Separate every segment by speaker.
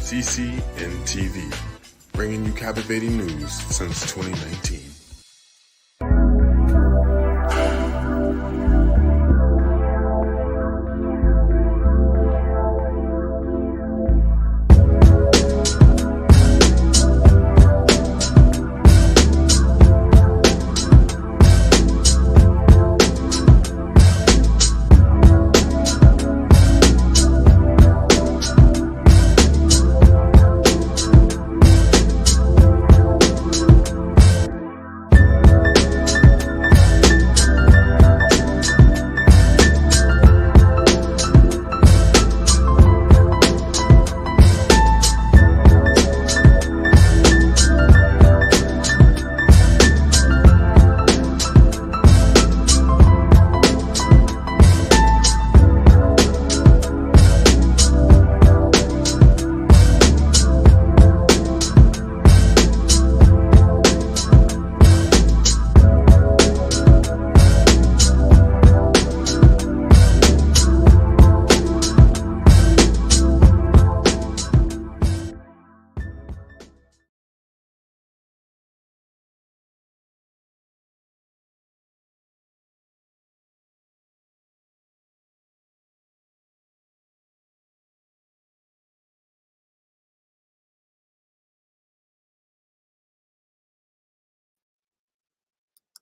Speaker 1: CCNTV, bringing you captivating news since 2019.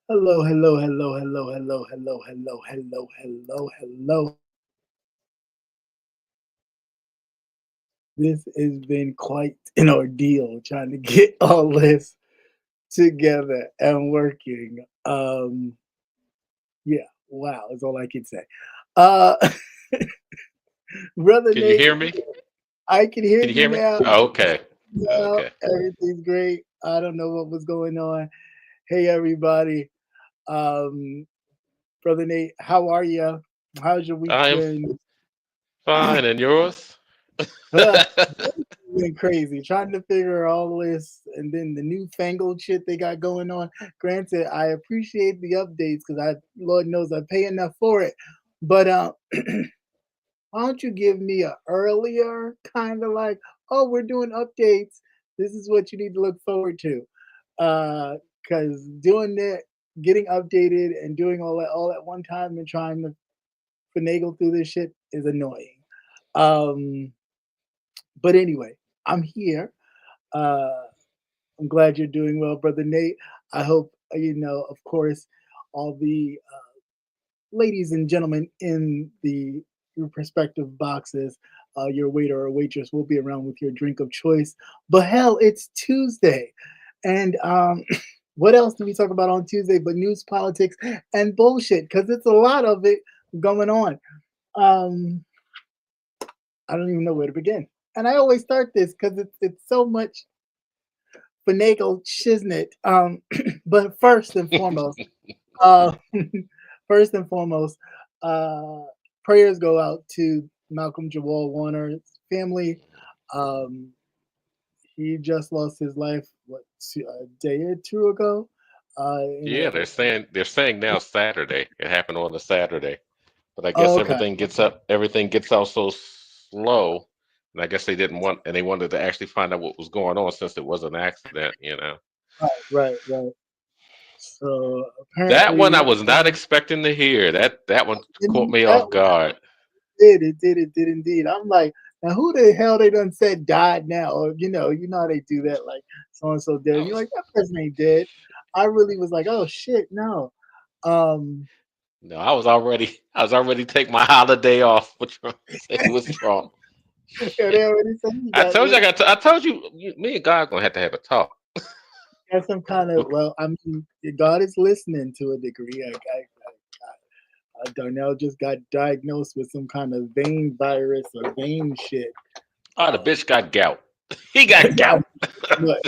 Speaker 2: Hello, hello, hello, hello, hello, hello, hello, hello, hello, hello. This has been quite an ordeal trying to get all this together and working. Yeah, wow, is all I can say. Uh, Brother
Speaker 3: Can you
Speaker 2: Nate,
Speaker 3: hear me?
Speaker 2: I can hear
Speaker 3: Can you
Speaker 2: you
Speaker 3: hear me?
Speaker 2: now.
Speaker 3: Oh, okay. Okay.
Speaker 2: Everything's great. I don't know what was going on. Hey, everybody. Um, Brother Nate, how are you? How's your week
Speaker 3: I am
Speaker 2: been?
Speaker 3: fine, and yours?
Speaker 2: Been crazy trying to figure all this and then the newfangled shit they got going on. Granted, I appreciate the updates because I, Lord knows, I pay enough for it. But why don't you give me a earlier kind of like, oh, we're doing updates. This is what you need to look forward to. Because doing that, getting updated and doing all that all at one time and trying to finagle through this shit is annoying. Um, but anyway, I'm here. Uh, I'm glad you're doing well, brother Nate. I hope of course, all the ladies and gentlemen in the your respective boxes, your waiter or waitress will be around with your drink of choice. But hell, it's Tuesday, and what else do we talk about on Tuesday but news, politics, and bullshit? Because it's a lot of it going on. Um, I don't even know where to begin. And I always start this because it's so much finagle shiznit. But uh, first and foremost, uh, prayers go out to Malcolm Jamal Warner's family. Um, he just lost his life a day or two ago. In
Speaker 3: Yeah,
Speaker 2: a
Speaker 3: they're saying now Saturday. It happened on a Saturday, but I guess
Speaker 2: okay,
Speaker 3: everything gets out so slow, and I guess they didn't want and they wanted to actually find out what was going on since it was an accident.
Speaker 2: right. So
Speaker 3: That
Speaker 2: apparently,
Speaker 3: one I was not expecting to hear. That one caught me
Speaker 2: that
Speaker 3: off guard.
Speaker 2: it did indeed. I'm like, now who the hell they done said died now? Or how they do that, like so and so dead.
Speaker 3: I
Speaker 2: And you're
Speaker 3: was
Speaker 2: like, that person ain't dead. I really was like, oh shit, no. Um,
Speaker 3: No, I was already take my holiday off for Trump. Say it was Trump.
Speaker 2: yeah, they
Speaker 3: Shit.
Speaker 2: already said he
Speaker 3: I
Speaker 2: got
Speaker 3: told you
Speaker 2: lit.
Speaker 3: I told you, me and God gonna have a talk.
Speaker 2: Got some kind of
Speaker 3: Look,
Speaker 2: well, I mean, God is listening to a degree. Darnell just got diagnosed with some kind of vein virus or vein shit.
Speaker 3: oh, the
Speaker 2: Um,
Speaker 3: bitch got gout. He got gout.
Speaker 2: but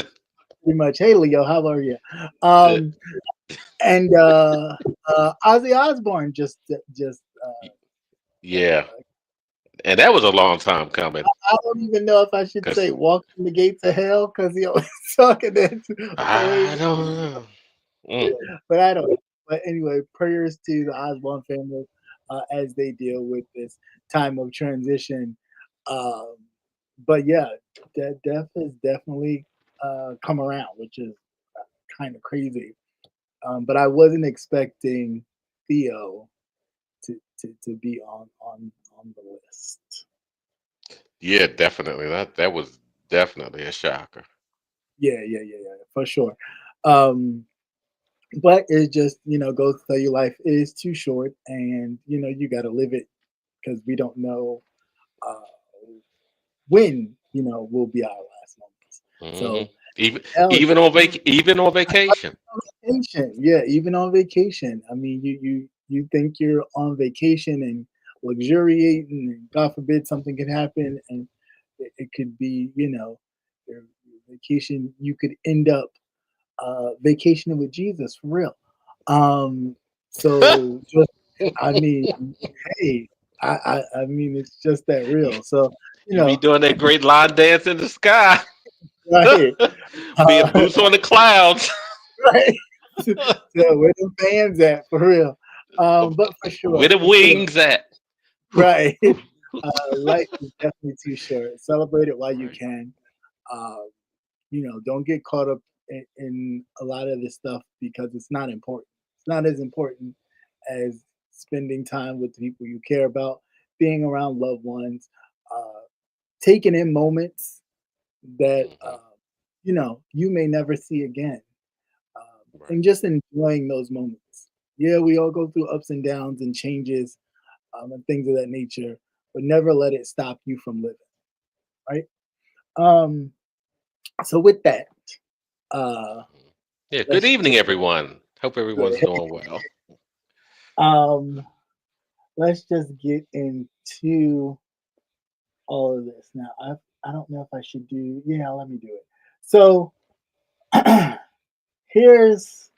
Speaker 2: pretty much, hey Leo, how are you?
Speaker 3: Uh,
Speaker 2: Um, and Ozzy Osbourne just
Speaker 3: yeah, and that was a long time coming.
Speaker 2: I don't even know if I should say
Speaker 3: Cause
Speaker 2: walk in the gates of hell because he always talking that
Speaker 3: I
Speaker 2: away,
Speaker 3: don't know. Mm.
Speaker 2: but I don't. But anyway, prayers to the Osbourne family as they deal with this time of transition. Um, but yeah, that death has definitely come around, which is kind of crazy. But I wasn't expecting Theo to be on the list.
Speaker 3: Yeah, definitely. That was definitely a shocker.
Speaker 2: Yeah, for sure. Um, but it just goes to tell you life is too short, and you got to live it because we don't know uh, when will be our last moments.
Speaker 3: Hmm.
Speaker 2: So
Speaker 3: Even
Speaker 2: L,
Speaker 3: even on vacation.
Speaker 2: vacation, yeah, even on vacation. I mean, you think you're on vacation and luxuriating, and God forbid something could happen, and it could be your vacation. You could end up vacationing with Jesus for real. So just I mean, hey, I mean it's just that
Speaker 3: You,
Speaker 2: real. So you
Speaker 3: you be
Speaker 2: know,
Speaker 3: doing that great line dance in the sky,
Speaker 2: right,
Speaker 3: being
Speaker 2: uh,
Speaker 3: boots on the clouds
Speaker 2: right. So where the fans at for real? But
Speaker 3: where the
Speaker 2: for sure,
Speaker 3: wings at.
Speaker 2: right. Life is definitely too short. Celebrate it while you
Speaker 3: Right.
Speaker 2: can. Um, don't get caught up in a lot of this stuff because it's not important. It's not as important as spending time with the people you care about, being around loved ones, uh, taking in moments that
Speaker 3: Hmm.
Speaker 2: you may never see again,
Speaker 3: Right.
Speaker 2: and just enjoying those moments. Yeah, we all go through ups and downs and changes and things of that nature, but never let it stop you from living. Right. Um, so with that, uh,
Speaker 3: Mhm. Yeah. Good
Speaker 2: let's
Speaker 3: evening, everyone. Hope everyone's
Speaker 2: just
Speaker 3: doing well.
Speaker 2: um, let's just get into all of this now. I don't know if I should do. Yeah, let me do it. So here's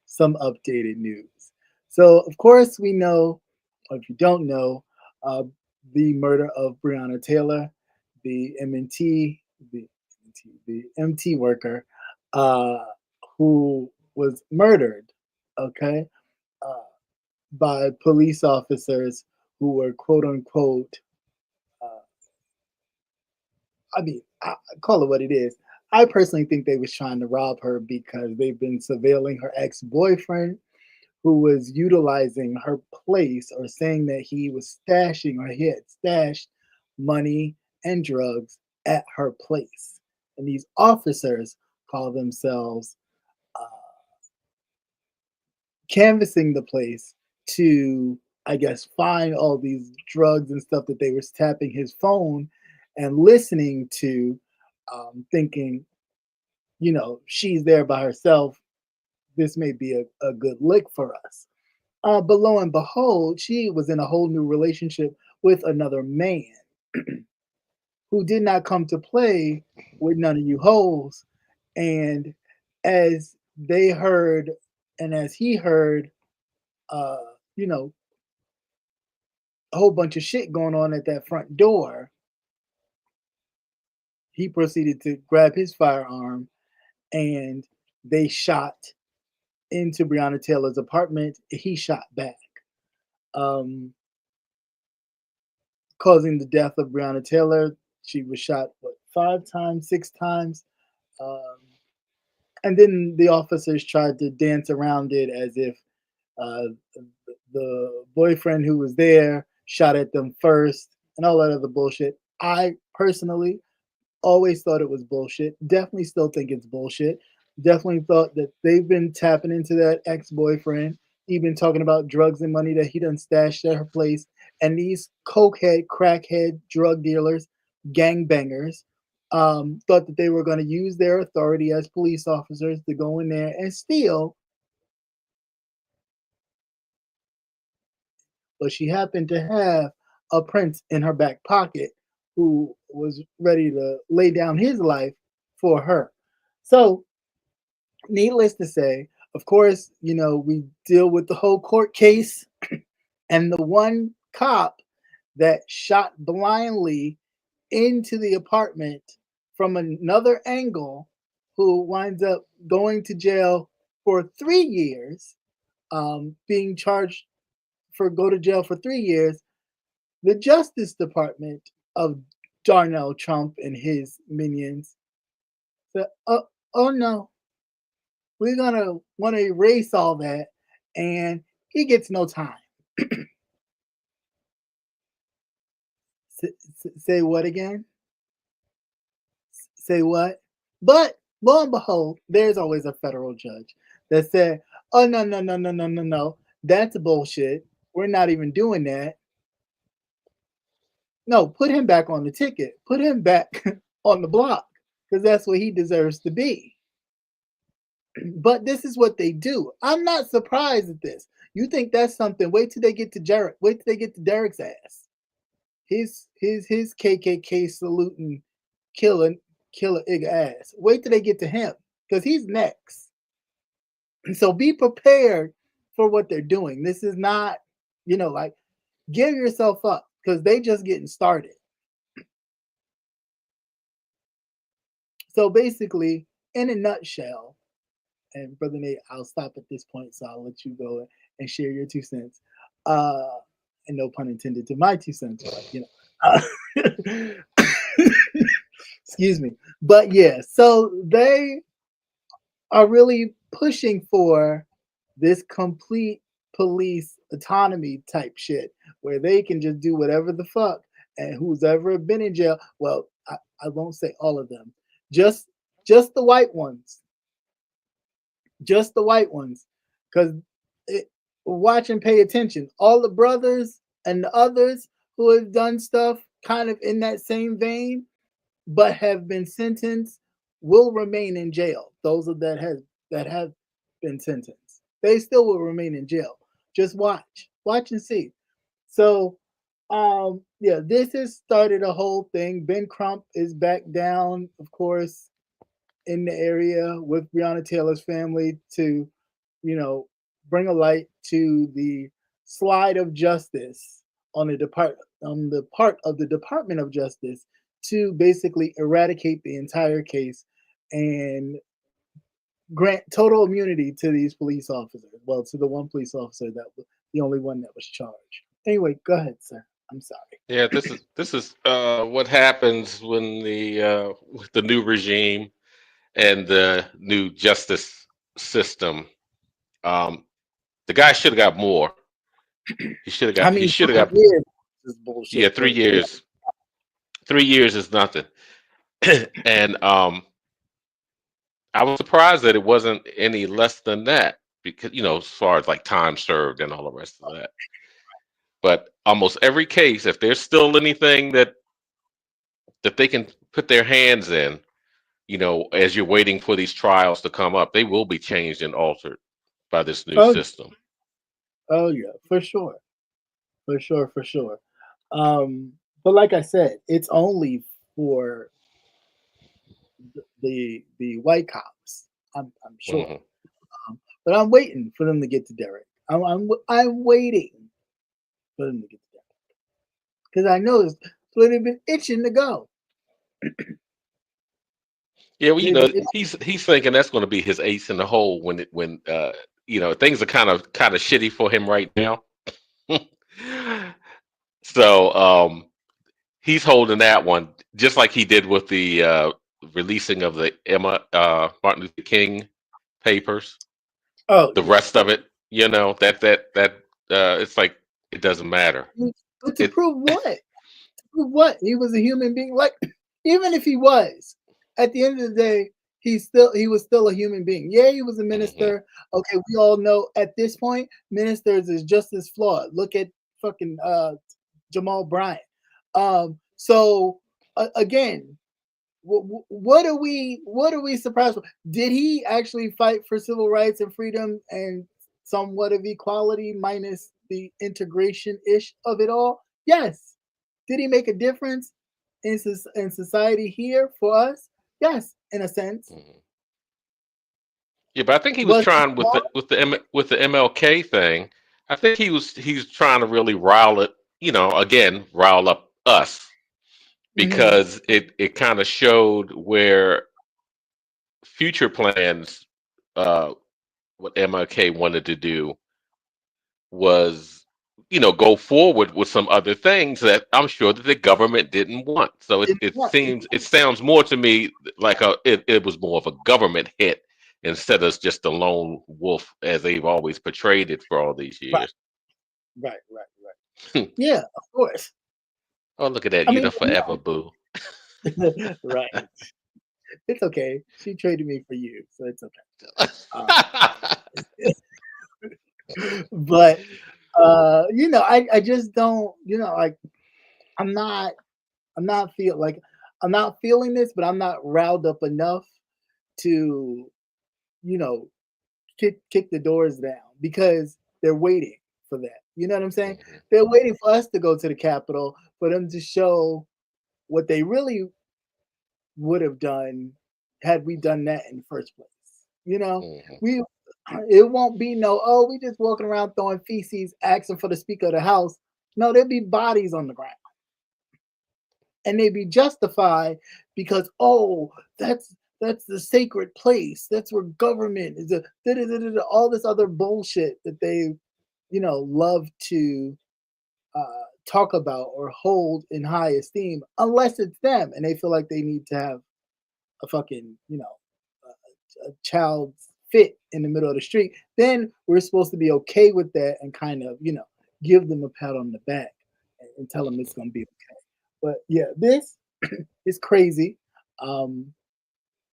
Speaker 2: some updated news. So of course we know, or if you don't know, uh, the murder of Breonna Taylor, the MNT, the MT worker, uh, who was murdered. Okay, uh, by police officers who were quote unquote, uh, I call it what it is. I personally think they was trying to rob her because they've been surveilling her ex-boyfriend who was utilizing her place or saying that he was stashing or he had stashed money and drugs at her place. And these officers call themselves uh, canvassing the place to, I guess, find all these drugs and stuff that they were tapping his phone and listening to, thinking, she's there by herself. This may be a good lick for us. But lo and behold, she was in a whole new relationship with another man who did not come to play with none of you hoes. And as they heard, and as he heard, uh, you know, a whole bunch of shit going on at that front door, he proceeded to grab his firearm and they shot into Breonna Taylor's apartment. He shot back, um, causing the death of Breonna Taylor. She was shot, what, 5 times, 6 times? Um, and then the officers tried to dance around it as if uh, the boyfriend who was there shot at them first and all that other bullshit. I personally always thought it was bullshit. Definitely still think it's bullshit. Definitely thought that they've been tapping into that ex-boyfriend. He been talking about drugs and money that he done stashed at her place. And these cokehead, crackhead, drug dealers, gangbangers, thought that they were going to use their authority as police officers to go in there and steal. But she happened to have a prince in her back pocket who was ready to lay down his life for her. So, needless to say, of course, we deal with the whole court case and the one cop that shot blindly into the apartment from another angle, who winds up going to jail for 3 years, being charged for go to jail for 3 years. The Justice Department of Darnell Trump and his minions. So, oh no, we're gonna want to erase all that, and he gets no time. Say what again? Say what? But lo and behold, there's always a federal judge that said, "Oh no, no, no, no, no, no, no, that's bullshit. We're not even doing that. No, put him back on the ticket. Put him back on the block because that's what he deserves to be." But this is what they do. I'm not surprised at this. You think that's something? Wait till they get to Derek. Wait till they get to Derek's ass. His KKK saluting killer ig ass. Wait till they get to him because he's next. So be prepared for what they're doing. This is not, like give yourself up because they just getting started. So basically, in a nutshell, and Brother Nate, I'll stop at this point, so I'll let you go and share your 2 cents. And no pun intended to my 2 cents, but excuse me. But yeah, so they are really pushing for this complete police autonomy type shit where they can just do whatever the fuck, and who's ever been in jail, well, I won't say all of them, just the white ones, just the white ones, because watch and pay attention. All the brothers and the others who have done stuff kind of in that same vein, but have been sentenced, will remain in jail. Those that have been sentenced, they still will remain in jail. Just watch and see. So, yeah, this has started a whole thing. Ben Crump is back down, of course, in the area with Breonna Taylor's family to, bring a light to the slide of justice on the part of the Department of Justice to basically eradicate the entire case and grant total immunity to these police officers. Well, to the one police officer that was the only one that was charged. Anyway, go ahead, sir. I'm sorry.
Speaker 3: Yeah, this is what happens when with the new regime and the new justice system. Um, the guy should have got more.
Speaker 2: I
Speaker 3: He
Speaker 2: mean,
Speaker 3: should have
Speaker 2: 3
Speaker 3: got,
Speaker 2: years is
Speaker 3: yeah,
Speaker 2: bullshit,
Speaker 3: three
Speaker 2: but yeah.
Speaker 3: years. 3 years is nothing. And I was surprised that it wasn't any less than that because, as far as like time served and all the rest of that. But almost every case, if there's still anything that they can put their hands in, as you're waiting for these trials to come up, they will be changed and altered by this new
Speaker 2: Oh,
Speaker 3: system.
Speaker 2: oh yeah, for sure, for sure, for sure. But like I said, it's only for the white cops. I'm sure,
Speaker 3: Hmm.
Speaker 2: but I'm waiting for them to get to Derek. I'm waiting for them to get to Derek because I know this. So they've been itching to go.
Speaker 3: Yeah, well,
Speaker 2: They've been
Speaker 3: he's thinking that's going to be his ace in the hole when things are kind of shitty for him right now. So he's holding that one just like he did with the releasing of the Martin Luther King papers.
Speaker 2: oh
Speaker 3: The
Speaker 2: yeah.
Speaker 3: rest of it, it's like it doesn't matter.
Speaker 2: But to
Speaker 3: It.
Speaker 2: prove what? To prove what? He was a human being. Like even if he was, at the end of the day, he was still a human being. Yeah, he was a
Speaker 3: Mhm.
Speaker 2: minister. Okay, we all know at this point, ministers is just as flawed. Look at fucking Jamal Bryant. So again, what are we surprised with? Did he actually fight for civil rights and freedom and somewhat of equality minus the integration ish of it all? Yes. Did he make a difference in society here for us? Yes, in a sense.
Speaker 3: Mhm. Yeah, but I think he was
Speaker 2: Was he
Speaker 3: trying with
Speaker 2: flawed?
Speaker 3: the MLK thing. I think he's trying to really rile it, again, rile up us
Speaker 2: Mm-hmm.
Speaker 3: because it kind of showed where future plans, uh, what MLK wanted to do was go forward with some other things that I'm sure that the government didn't want. So it sounds more to me like it was more of a government hit instead of just a lone wolf as they've always portrayed it for all these
Speaker 2: Right,
Speaker 3: years.
Speaker 2: right. Yeah, of course.
Speaker 3: Oh, look at that.
Speaker 2: I
Speaker 3: You
Speaker 2: mean,
Speaker 3: the forever boo.
Speaker 2: right. It's okay. She traded me for you, so it's okay. Um, but I just don't, like I'm not I'm not feel like I'm not feeling this, but I'm not riled up enough to, you know, kick the doors down because they're waiting for that. You know what I'm saying?
Speaker 3: Mhm.
Speaker 2: They're waiting for us to go to the Capitol for them to show what they really would have done had we done that in the first place. You know,
Speaker 3: Mhm.
Speaker 2: we it won't be no, oh, we just walking around throwing feces, asking for the Speaker of the House. No, there'll be bodies on the ground. And they be justified because, oh, that's the sacred place. That's where government is all this other bullshit that they, love to talk about or hold in high esteem, unless it's them and they feel like they need to have a fucking, a child's fit in the middle of the street. Then we're supposed to be okay with that and kind of, give them a pat on the back and tell them it's going to be okay. But yeah, this is crazy. Um,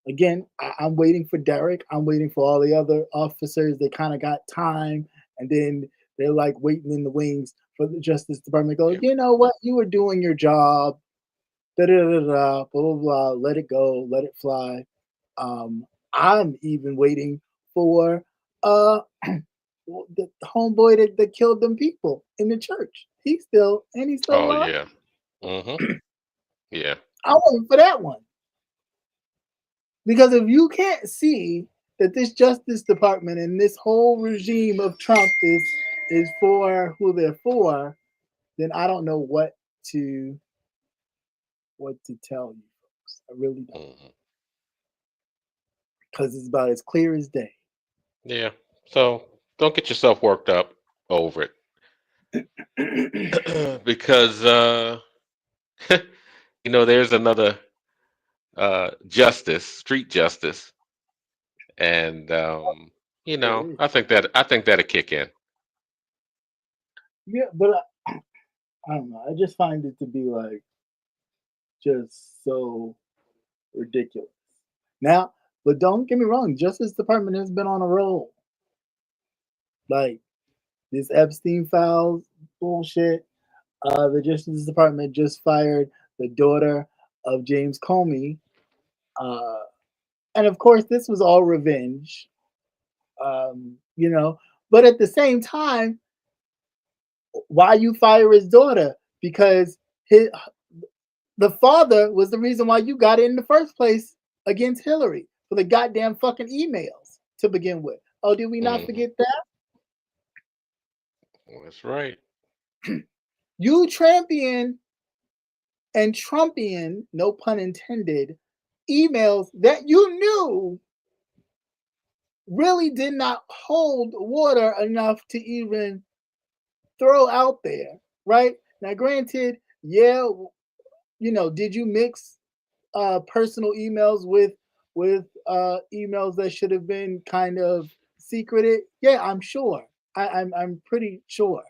Speaker 2: Again, I'm waiting for Derek. I'm waiting for all the other officers. They kind of got time, and then they're like waiting in the wings for the Justice Department to go,
Speaker 3: Yeah.
Speaker 2: you know what? You were doing your job. Da da da da. Blah blah blah. Let it go. Let it fly. Um, I'm even waiting for the homeboy that killed them people in the church. He's still
Speaker 3: Oh
Speaker 2: alive.
Speaker 3: yeah. Mhm. Yeah.
Speaker 2: I'm waiting for that one. Because if you can't see that this Justice Department and this whole regime of Trump is for who they're for, then I don't know what to tell you folks. I really don't.
Speaker 3: Mhm.
Speaker 2: Because it's about as clear as day.
Speaker 3: Yeah. So don't get yourself worked up over it because there's another justice, street justice, and
Speaker 2: There is.
Speaker 3: I think that'll kick in.
Speaker 2: Yeah, but I don't know. I just find it to be like just so ridiculous. Now, but don't get me wrong, Justice Department has been on a roll. Like this Epstein files bullshit. The Justice Department just fired the daughter of James Comey. Uh, and of course, this was all revenge, you know. But at the same time, why you fire his daughter? Because the father was the reason why you got it in the first place against Hillary for the goddamn fucking emails to begin with. Oh, did we not
Speaker 3: Hmm.
Speaker 2: forget that?
Speaker 3: That's right.
Speaker 2: You champion and Trumpian, no pun intended, emails that you knew really did not hold water enough to even throw out there, right? Now, granted, yeah, did you mix personal emails with emails that should have been kind of secreted? Yeah, I'm sure. I'm pretty sure.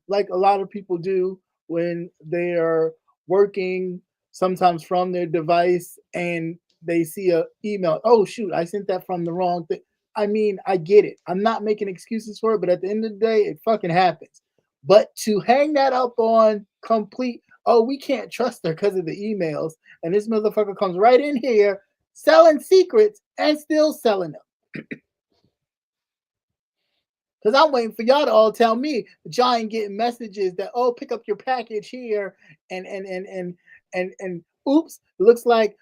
Speaker 2: Like a lot of people do when they are working sometimes from their device and they see a email. Oh shoot, I sent that from the wrong thing. I mean, I get it. I'm not making excuses for it, but at the end of the day, it fucking happens. But to hang that up on complete, oh, we can't trust her because of the emails, and this motherfucker comes right in here selling secrets and still selling them. Because I'm waiting for y'all to all tell me that y'all ain't getting messages that, oh, pick up your package here and oops, looks like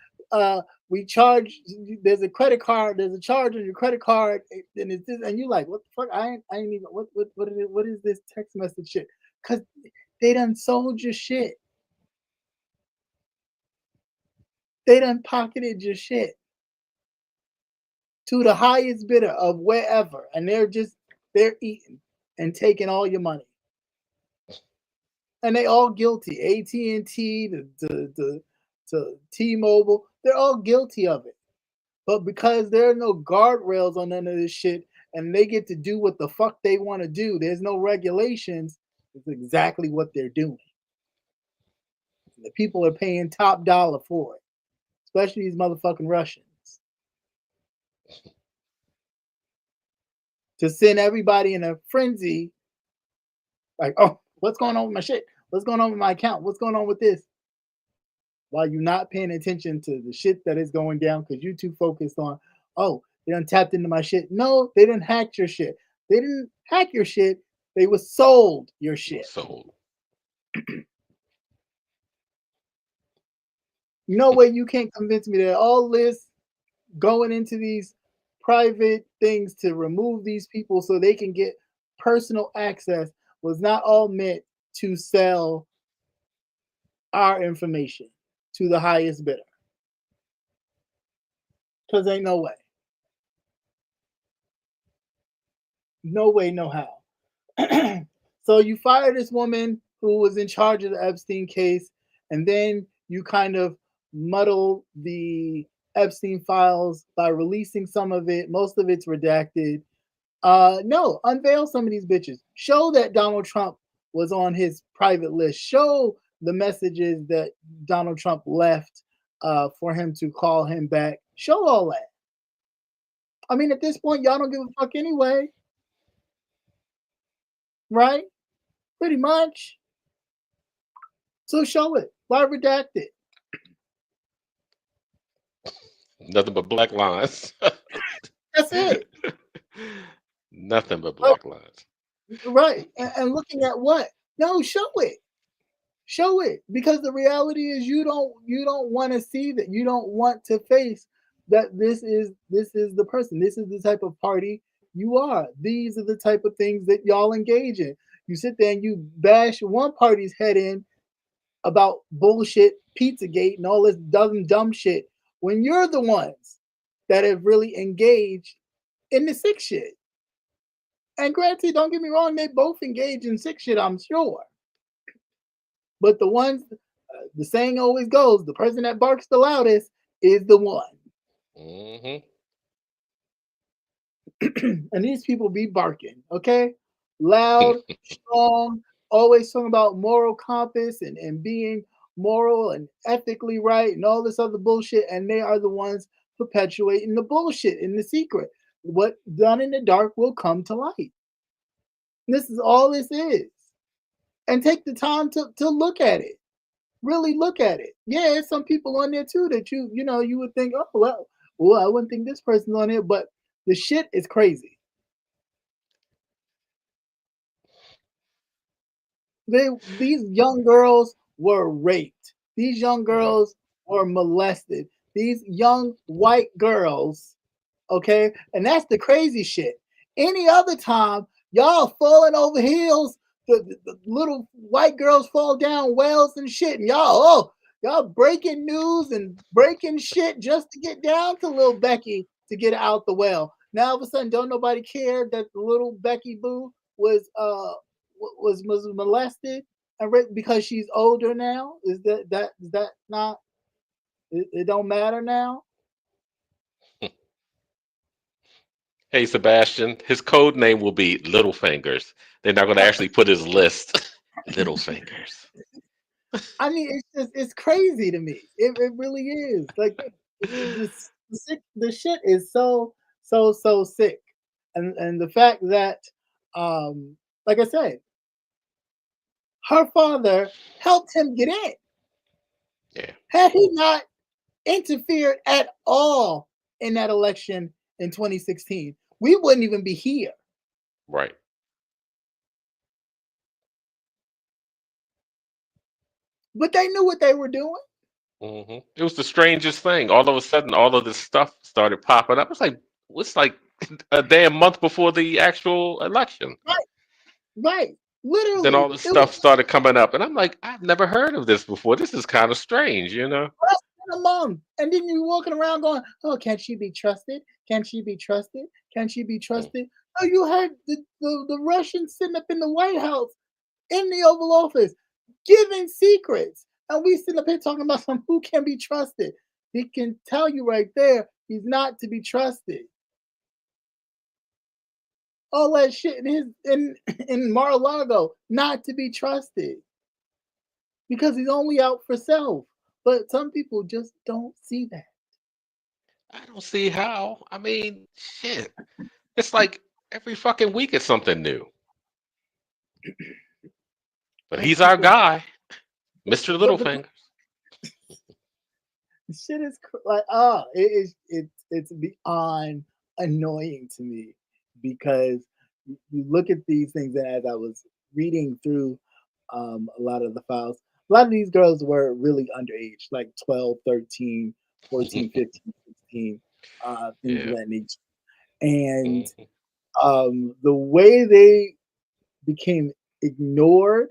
Speaker 2: we charge, there's a credit card, there's a charge on your credit card, and it's this, and you like, what the fuck? I ain't even what is this text message shit? Because they done sold your shit. They done pocketed your shit to the highest bidder of wherever, and they're eating and taking all your money. and they all guilty. AT&T to T-Mobile, they're all guilty of it. But because there are no guardrails on none of this shit, and they get to do what the fuck they want to do, there's no regulations. It's exactly what they're doing. The people are paying top dollar for it, especially these motherfucking Russians, to send everybody in a frenzy. Like, oh, what's going on with my shit? What's going on with my account? What's going on with this? While you're not paying attention to the shit that is going down because you're too focused on, oh, they done tapped into my shit. No, they didn't hack your shit. They didn't hack your shit. They was sold your shit.
Speaker 3: Sold.
Speaker 2: No way you can't convince me that all this going into these private things to remove these people so they can get personal access was not all meant to sell our information to the highest bidder. Because ain't no way. No way, no how. So you fire this woman who was in charge of the Epstein case, and then you kind of muddle the Epstein files by releasing some of it. Most of it's redacted. No, unveil some of these bitches. Show that Donald Trump was on his private list. Show the messages that Donald Trump left for him to call him back. Show all that. I mean, at this point, y'all don't give a fuck anyway. Right? Pretty much. So show it. Why redact it?
Speaker 3: Nothing but black lines.
Speaker 2: That's it.
Speaker 3: Nothing but black lines.
Speaker 2: Right. And looking at what? No, show it. Show it. Because the reality is you don't want to see that. You don't want to face that this is the person. This is the type of party you are. These are the type of things that y'all engage in. You sit there and you bash one party's head in about bullshit, Pizzagate, and all this dumb shit when you're the ones that have really engaged in the sick shit. And granted, don't get me wrong, they both engage in sick shit, I'm sure. But the ones, the saying always goes, the person that barks the loudest is the one.
Speaker 3: Mm-hmm.
Speaker 2: And these people be barking, okay? Loud, strong, always talking about moral compass and being moral and ethically right and all this other bullshit. And they are the ones perpetuating the bullshit in the secret. What done in the dark will come to light. This is all this is. And take the time to look at it. Really look at it. Yeah, there's some people on there too that you would think, oh, well, I wouldn't think this person's on here, but the shit is crazy. These young girls were raped. These young girls were molested. These young white girls, okay? And that's the crazy shit. Any other time, y'all falling over heels, the little white girls fall down wells and shit, and y'all breaking news and breaking shit just to get down to little Becky to get out the well. Now all of a sudden, don't nobody care that the little Becky Boo was molested and raped because she's older now? Is that not? It don't matter now.
Speaker 3: Hey, Sebastian, his code name will be Little Fingers. They're not going to actually put his list. Little Fingers.
Speaker 2: I mean, it's crazy to me. It really is. Like the shit is so sick, and the fact that, like I said, her father helped him get in.
Speaker 3: Yeah.
Speaker 2: Had he not interfered at all in that election in 2016, we wouldn't even be here.
Speaker 3: Right.
Speaker 2: But they knew what they were doing.
Speaker 3: Mm-hmm. It was the strangest thing. All of a sudden, all of this stuff started popping up. It's like a damn month before the actual election.
Speaker 2: Right. Literally.
Speaker 3: Then all this stuff started coming up, and I'm like, I've never heard of this before. This is kind of strange, you know?
Speaker 2: Less than a month. And then you walking around going, oh, can she be trusted? Can she be trusted? Can she be trusted? Oh, you had the Russians sitting up in the White House, in the Oval Office, giving secrets. And we sit up here talking about some who can be trusted. He can tell you right there, he's not to be trusted. All that shit in Mar-a-Lago, not to be trusted. Because he's only out for self. But some people just don't see that.
Speaker 3: I don't see how. I mean, shit. It's like every fucking week it's something new. But
Speaker 2: Some
Speaker 3: he's our
Speaker 2: people,
Speaker 3: guy, Mr.
Speaker 2: but
Speaker 3: Littlefinger.
Speaker 2: the shit is like, it's beyond annoying to me because you look at these things, and as I was reading through a lot of the files, a lot of these girls were really underage, like 12, 13, 14, 15, 16, things of
Speaker 3: Yeah.
Speaker 2: that nature. And
Speaker 3: Mhm.
Speaker 2: the way they became ignored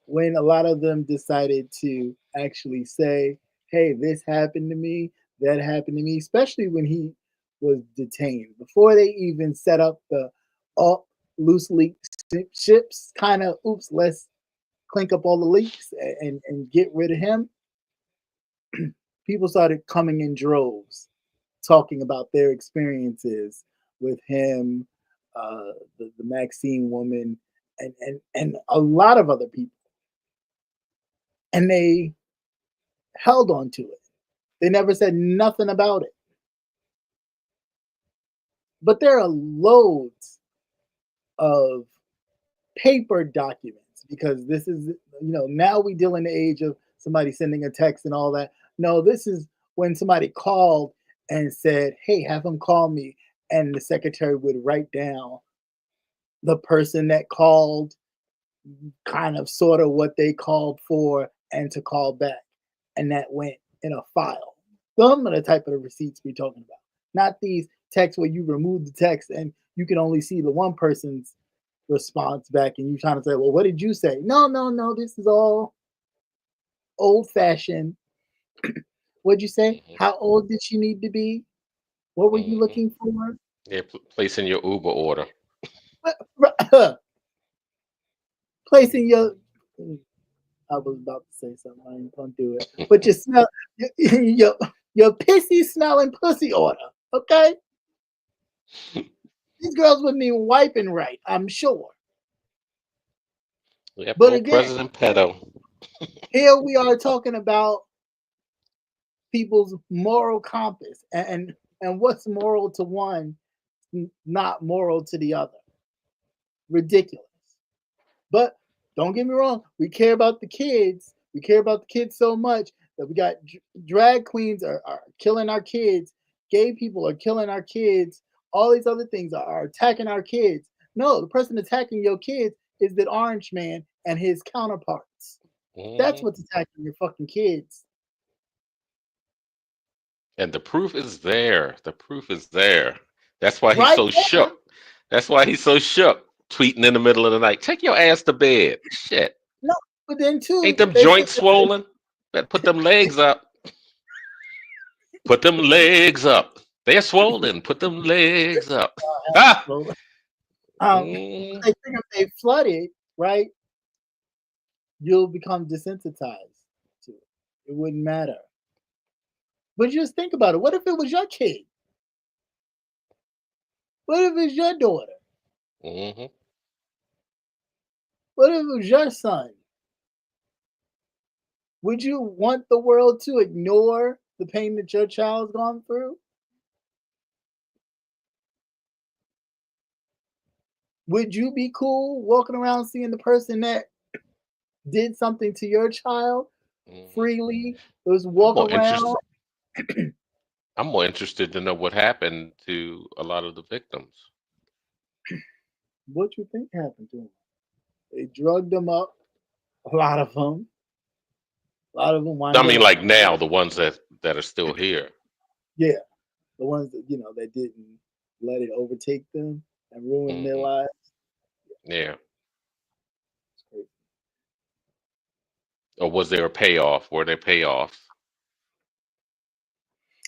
Speaker 2: when a lot of them decided to actually say, hey, this happened to me, that happened to me, especially when he was detained. Before they even set up the all loose leak ships, kind of, oops, let's clink up all the leaks and get rid of him, people started coming in droves, talking about their experiences with him, the Maxine woman, and a lot of other people. And they held on to it. They never said nothing about it. But there are loads of paper documents because this is, now we deal in the age of somebody sending a text and all that. No, this is when somebody called and said, hey, have him call me. And the secretary would write down the person that called, kind of sort of what they called for, and to call back. And that went in a file. Some of the type of receipts we're talking about. Not these texts where you remove the text and you can only see the one person's response back and you trying to say, well, what did you say? No, no, no. This is all old fashioned. What'd you say?
Speaker 3: Mhm.
Speaker 2: How old did she need to be? What were you
Speaker 3: Mhm.
Speaker 2: looking for?
Speaker 3: Yeah, placing your Uber order.
Speaker 2: Placing your, I was about to say something. I ain't gonna do it. But you smell your pissy smelling pussy order. Okay? These girls wouldn't even wiping right, I'm sure.
Speaker 3: Yep,
Speaker 2: But
Speaker 3: old
Speaker 2: again,
Speaker 3: President Pedo.
Speaker 2: here we are talking about people's moral compass and what's moral to one, not moral to the other. Ridiculous. But don't get me wrong, we care about the kids. We care about the kids so much that we got drag queens are killing our kids, gay people are killing our kids, all these other things are attacking our kids. No, the person attacking your kids is the orange man and his counterparts. That's
Speaker 3: Mhm.
Speaker 2: what's attacking your fucking kids.
Speaker 3: And the proof is there. The proof is there. That's why he's
Speaker 2: Right
Speaker 3: so
Speaker 2: there.
Speaker 3: shook. That's why he's so shook. Tweeting in the middle of the night. Take your ass to bed. Shit.
Speaker 2: No, but then
Speaker 3: Ain't
Speaker 2: too,
Speaker 3: them
Speaker 2: they sit
Speaker 3: joints swollen? Better put them legs up. Put them legs up. They're swollen. Put them legs up. Ah!
Speaker 2: there.
Speaker 3: Mm.
Speaker 2: They think if they flooded, right, you'll become desensitized to it. It wouldn't matter. But just think about it. What if it was your kid? What if it's your daughter?
Speaker 3: Hmm.
Speaker 2: What if it was your son? Would you want the world to ignore the pain that your child's gone through? Would you be cool walking around seeing the person that did something to your child
Speaker 3: Hmm.
Speaker 2: freely was
Speaker 3: I'm
Speaker 2: walk
Speaker 3: more
Speaker 2: around?
Speaker 3: interested. I'm more interested to know what happened to a lot of the victims.
Speaker 2: What you think happened to them? They drugged them up. A lot of them. A lot of them
Speaker 3: I
Speaker 2: wind
Speaker 3: mean,
Speaker 2: up.
Speaker 3: like now, the ones that are still here.
Speaker 2: Yeah, the ones that that didn't let it overtake them and ruin their
Speaker 3: Hmm.
Speaker 2: lives.
Speaker 3: Yeah.
Speaker 2: It's crazy.
Speaker 3: Or was there a payoff? Were there payoffs?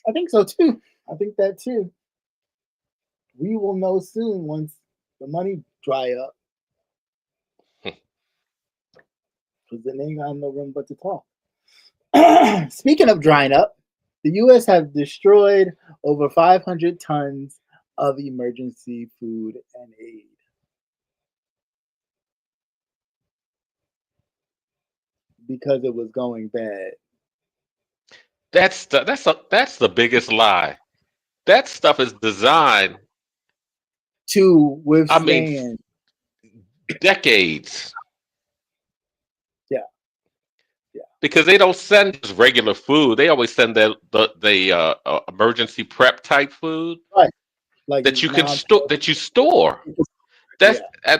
Speaker 2: I think so too. I think that too. We will know soon once the money dry up. because then they ain't got no room but to talk. Speaking of drying up, the U.S. has destroyed over 500 tons of emergency food and aid. Because it was going bad.
Speaker 3: That's the biggest lie. That stuff is designed,
Speaker 2: To
Speaker 3: I mean,
Speaker 2: withstand.
Speaker 3: decades.
Speaker 2: Yeah. Yeah.
Speaker 3: Because they don't send just regular food. They always send the emergency prep type food
Speaker 2: Right. Like
Speaker 3: that you can
Speaker 2: mom.
Speaker 3: store. That's
Speaker 2: Yeah.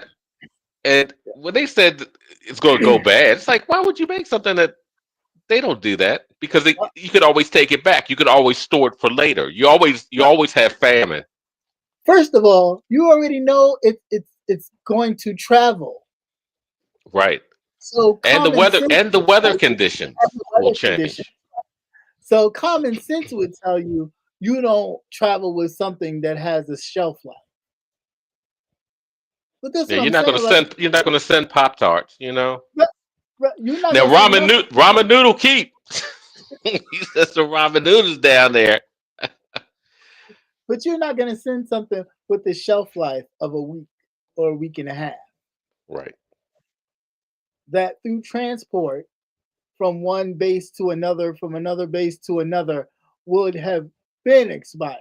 Speaker 3: and
Speaker 2: Yeah.
Speaker 3: when they said it's going to go bad, it's like, why would you make something that they don't do that? Because you could always take it back. You could always store it for later. You always have famine.
Speaker 2: First of all, you already know it's going to travel.
Speaker 3: Right.
Speaker 2: So
Speaker 3: And
Speaker 2: common sense
Speaker 3: the
Speaker 2: would
Speaker 3: weather
Speaker 2: tell you
Speaker 3: conditions
Speaker 2: the
Speaker 3: will
Speaker 2: weather condition.
Speaker 3: change.
Speaker 2: So common sense would tell you you don't travel with something that has a shelf life. But that's
Speaker 3: Yeah,
Speaker 2: what I'm saying. Like,
Speaker 3: you're not gonna send Pop Tarts, you know.
Speaker 2: you're not
Speaker 3: Now
Speaker 2: gonna send nothing.
Speaker 3: ramen noodle keep. He says some ramen noodles down there.
Speaker 2: But you're not gonna send something with the shelf life of a week or a week and a half.
Speaker 3: Right.
Speaker 2: That through transport from one base to another, from another base to another, would have been expired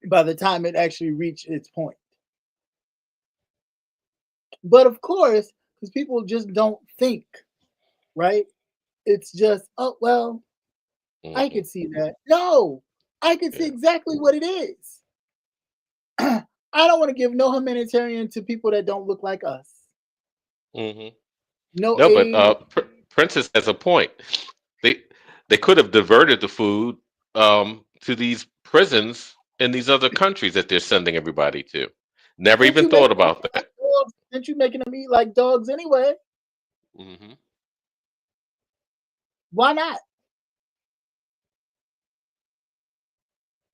Speaker 2: by the time it actually reached its point. But of course, because people just don't think, right? It's just, oh, well, I
Speaker 3: Hmm.
Speaker 2: could see that. No, I could see
Speaker 3: Yeah.
Speaker 2: exactly what it is. I don't want to give no humanitarian to people that don't look like us.
Speaker 3: Hmm.
Speaker 2: No
Speaker 3: No, but
Speaker 2: aid.
Speaker 3: Princess has a point. They they could have diverted the food to these prisons in these other countries that they're sending everybody to. Never
Speaker 2: Since
Speaker 3: even
Speaker 2: you making
Speaker 3: thought
Speaker 2: them eat
Speaker 3: about
Speaker 2: like
Speaker 3: that.
Speaker 2: dogs, since you making them eat like dogs anyway,
Speaker 3: Hmm.
Speaker 2: why not?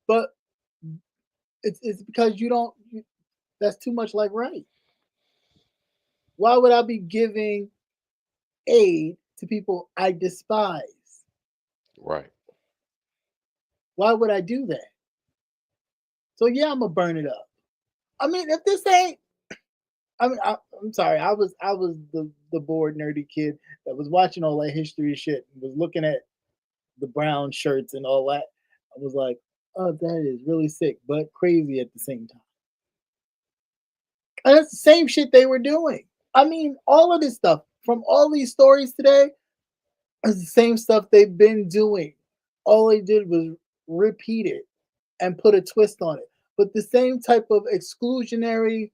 Speaker 2: But it's because you don't. That's too much like right. Why would I be giving aid to people I despise?
Speaker 3: Right.
Speaker 2: Why would I do that? So yeah, I'm gonna burn it up. I mean, if this ain't, I'm sorry, I was the bored nerdy kid that was watching all that history shit and was looking at the brown shirts and all that. I was like, oh, that is really sick, but crazy at the same time. And that's the same shit they were doing. I mean, all of this stuff from all these stories today is the same stuff they've been doing. All they did was repeat it and put a twist on it. But the same type of exclusionary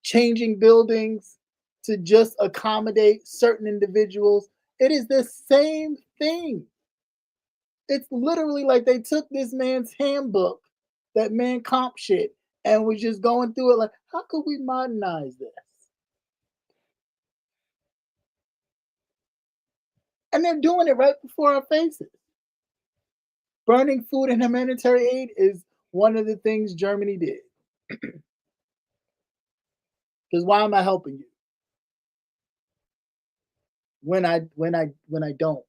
Speaker 2: changing buildings to just accommodate certain individuals, it is the same thing. It's literally like they took this man's handbook, that man comp shit, and was just going through it like, how could we modernize this? And they're doing it right before our faces. Burning food and humanitarian aid is one of the things Germany did. Because why am I helping you when I don't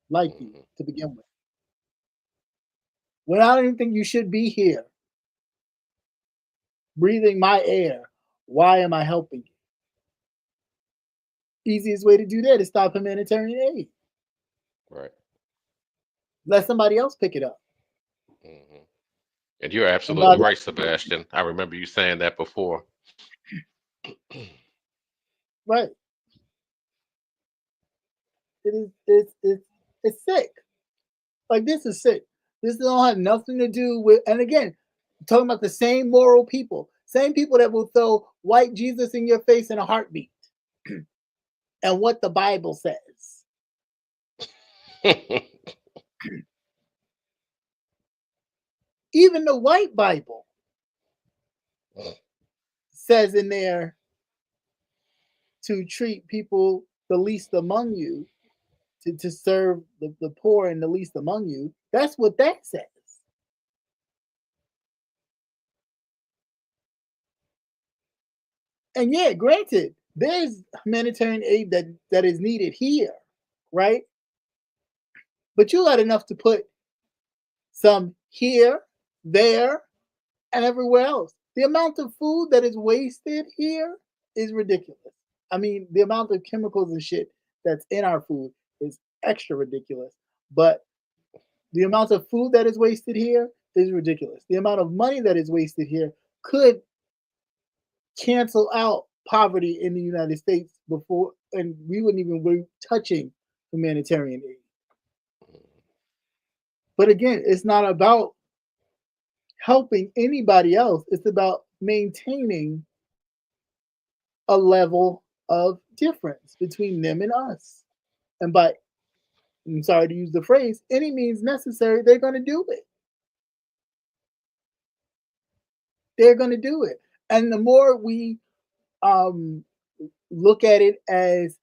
Speaker 2: like you
Speaker 3: Hmm.
Speaker 2: to begin with? When I don't even think you should be here breathing my air, why am I helping you? Easiest way to do that is stop humanitarian aid.
Speaker 3: Right.
Speaker 2: Let somebody else pick it up.
Speaker 3: Hmm. And you're
Speaker 2: And by
Speaker 3: absolutely right, Sebastian. I remember you saying that before.
Speaker 2: right, it is it's sick. Like this is sick. This don't have nothing to do with. And again, I'm talking about the same moral people, same people that will throw white Jesus in your face in a heartbeat, and what the Bible says. Even the white Bible says in there to treat people the least among you, to serve the poor and the least among you. That's what that says. And yeah, granted, There's humanitarian aid that is needed here, right? But you got enough to put some here, there, and everywhere else. The amount of food that is wasted here is ridiculous. I mean, the amount of chemicals and shit that's in our food is extra ridiculous. But the amount of food that is wasted here is ridiculous. The amount of money that is wasted here could cancel out poverty in the United States before, and we wouldn't even be touching humanitarian aid. But again, it's not about helping anybody else. It's about maintaining a level of difference between them and us. And by, I'm sorry to use the phrase, any means necessary, they're going to do it. They're going to do it. And the more we um, look at it as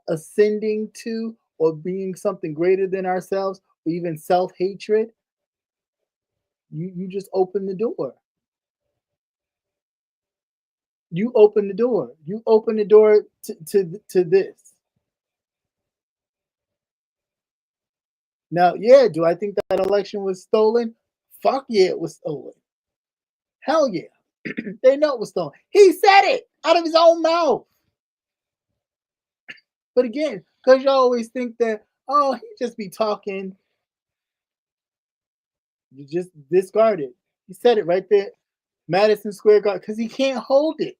Speaker 2: ascending to or being something greater than ourselves, or even self hatred, you just open the door. You open the door. You open the door to this. Now, yeah, do I think that election was stolen? Fuck yeah, it was stolen. Hell yeah. They know it was stolen. He said it out of his own mouth. But again, because you always think that, oh, he just be talking, you just discard it. He said it right there, Madison Square Garden, because he can't hold it.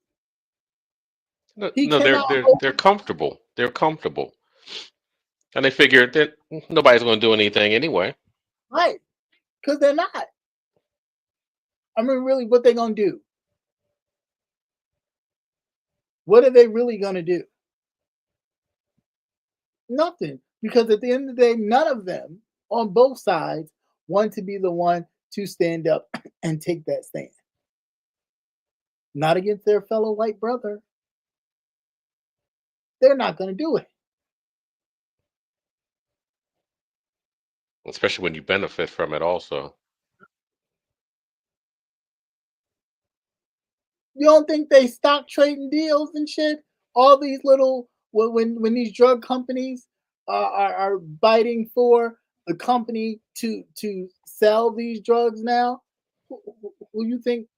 Speaker 3: No,
Speaker 2: He
Speaker 3: no,
Speaker 2: cannot hold
Speaker 3: they're
Speaker 2: it.
Speaker 3: comfortable. They're comfortable, and they figure that nobody's going to do anything anyway.
Speaker 2: Right. Because they're not. I mean, really, what they going to do? What are they really going to do? Nothing. Because at the end of the day, none of them on both sides want to be the one to stand up and take that stand. Not against their fellow white brother. They're not going to do it.
Speaker 3: Especially when you benefit from it, also.
Speaker 2: You don't think they stock trading deals and shit? All these little when these drug companies are biting for the company to sell these drugs now, who you think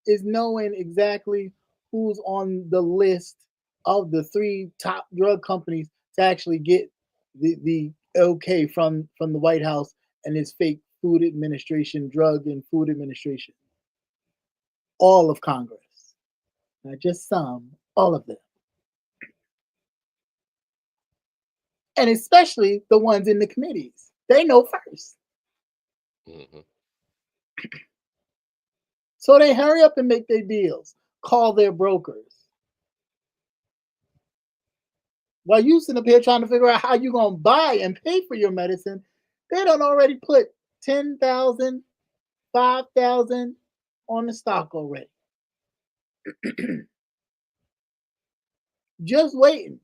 Speaker 2: is knowing exactly who's on the list of the three top drug companies to actually get the okay from the White House and its fake food administration, drug and food administration? All of Congress. Not just some, all of them. And especially the ones in the committees. They know first.
Speaker 3: Hmm.
Speaker 2: So they hurry up and make their deals, call their brokers. While you sitting up here trying to figure out how you're going to buy and pay for your medicine, they don't already put 10,000, 5,000 on the stock already. Just waiting.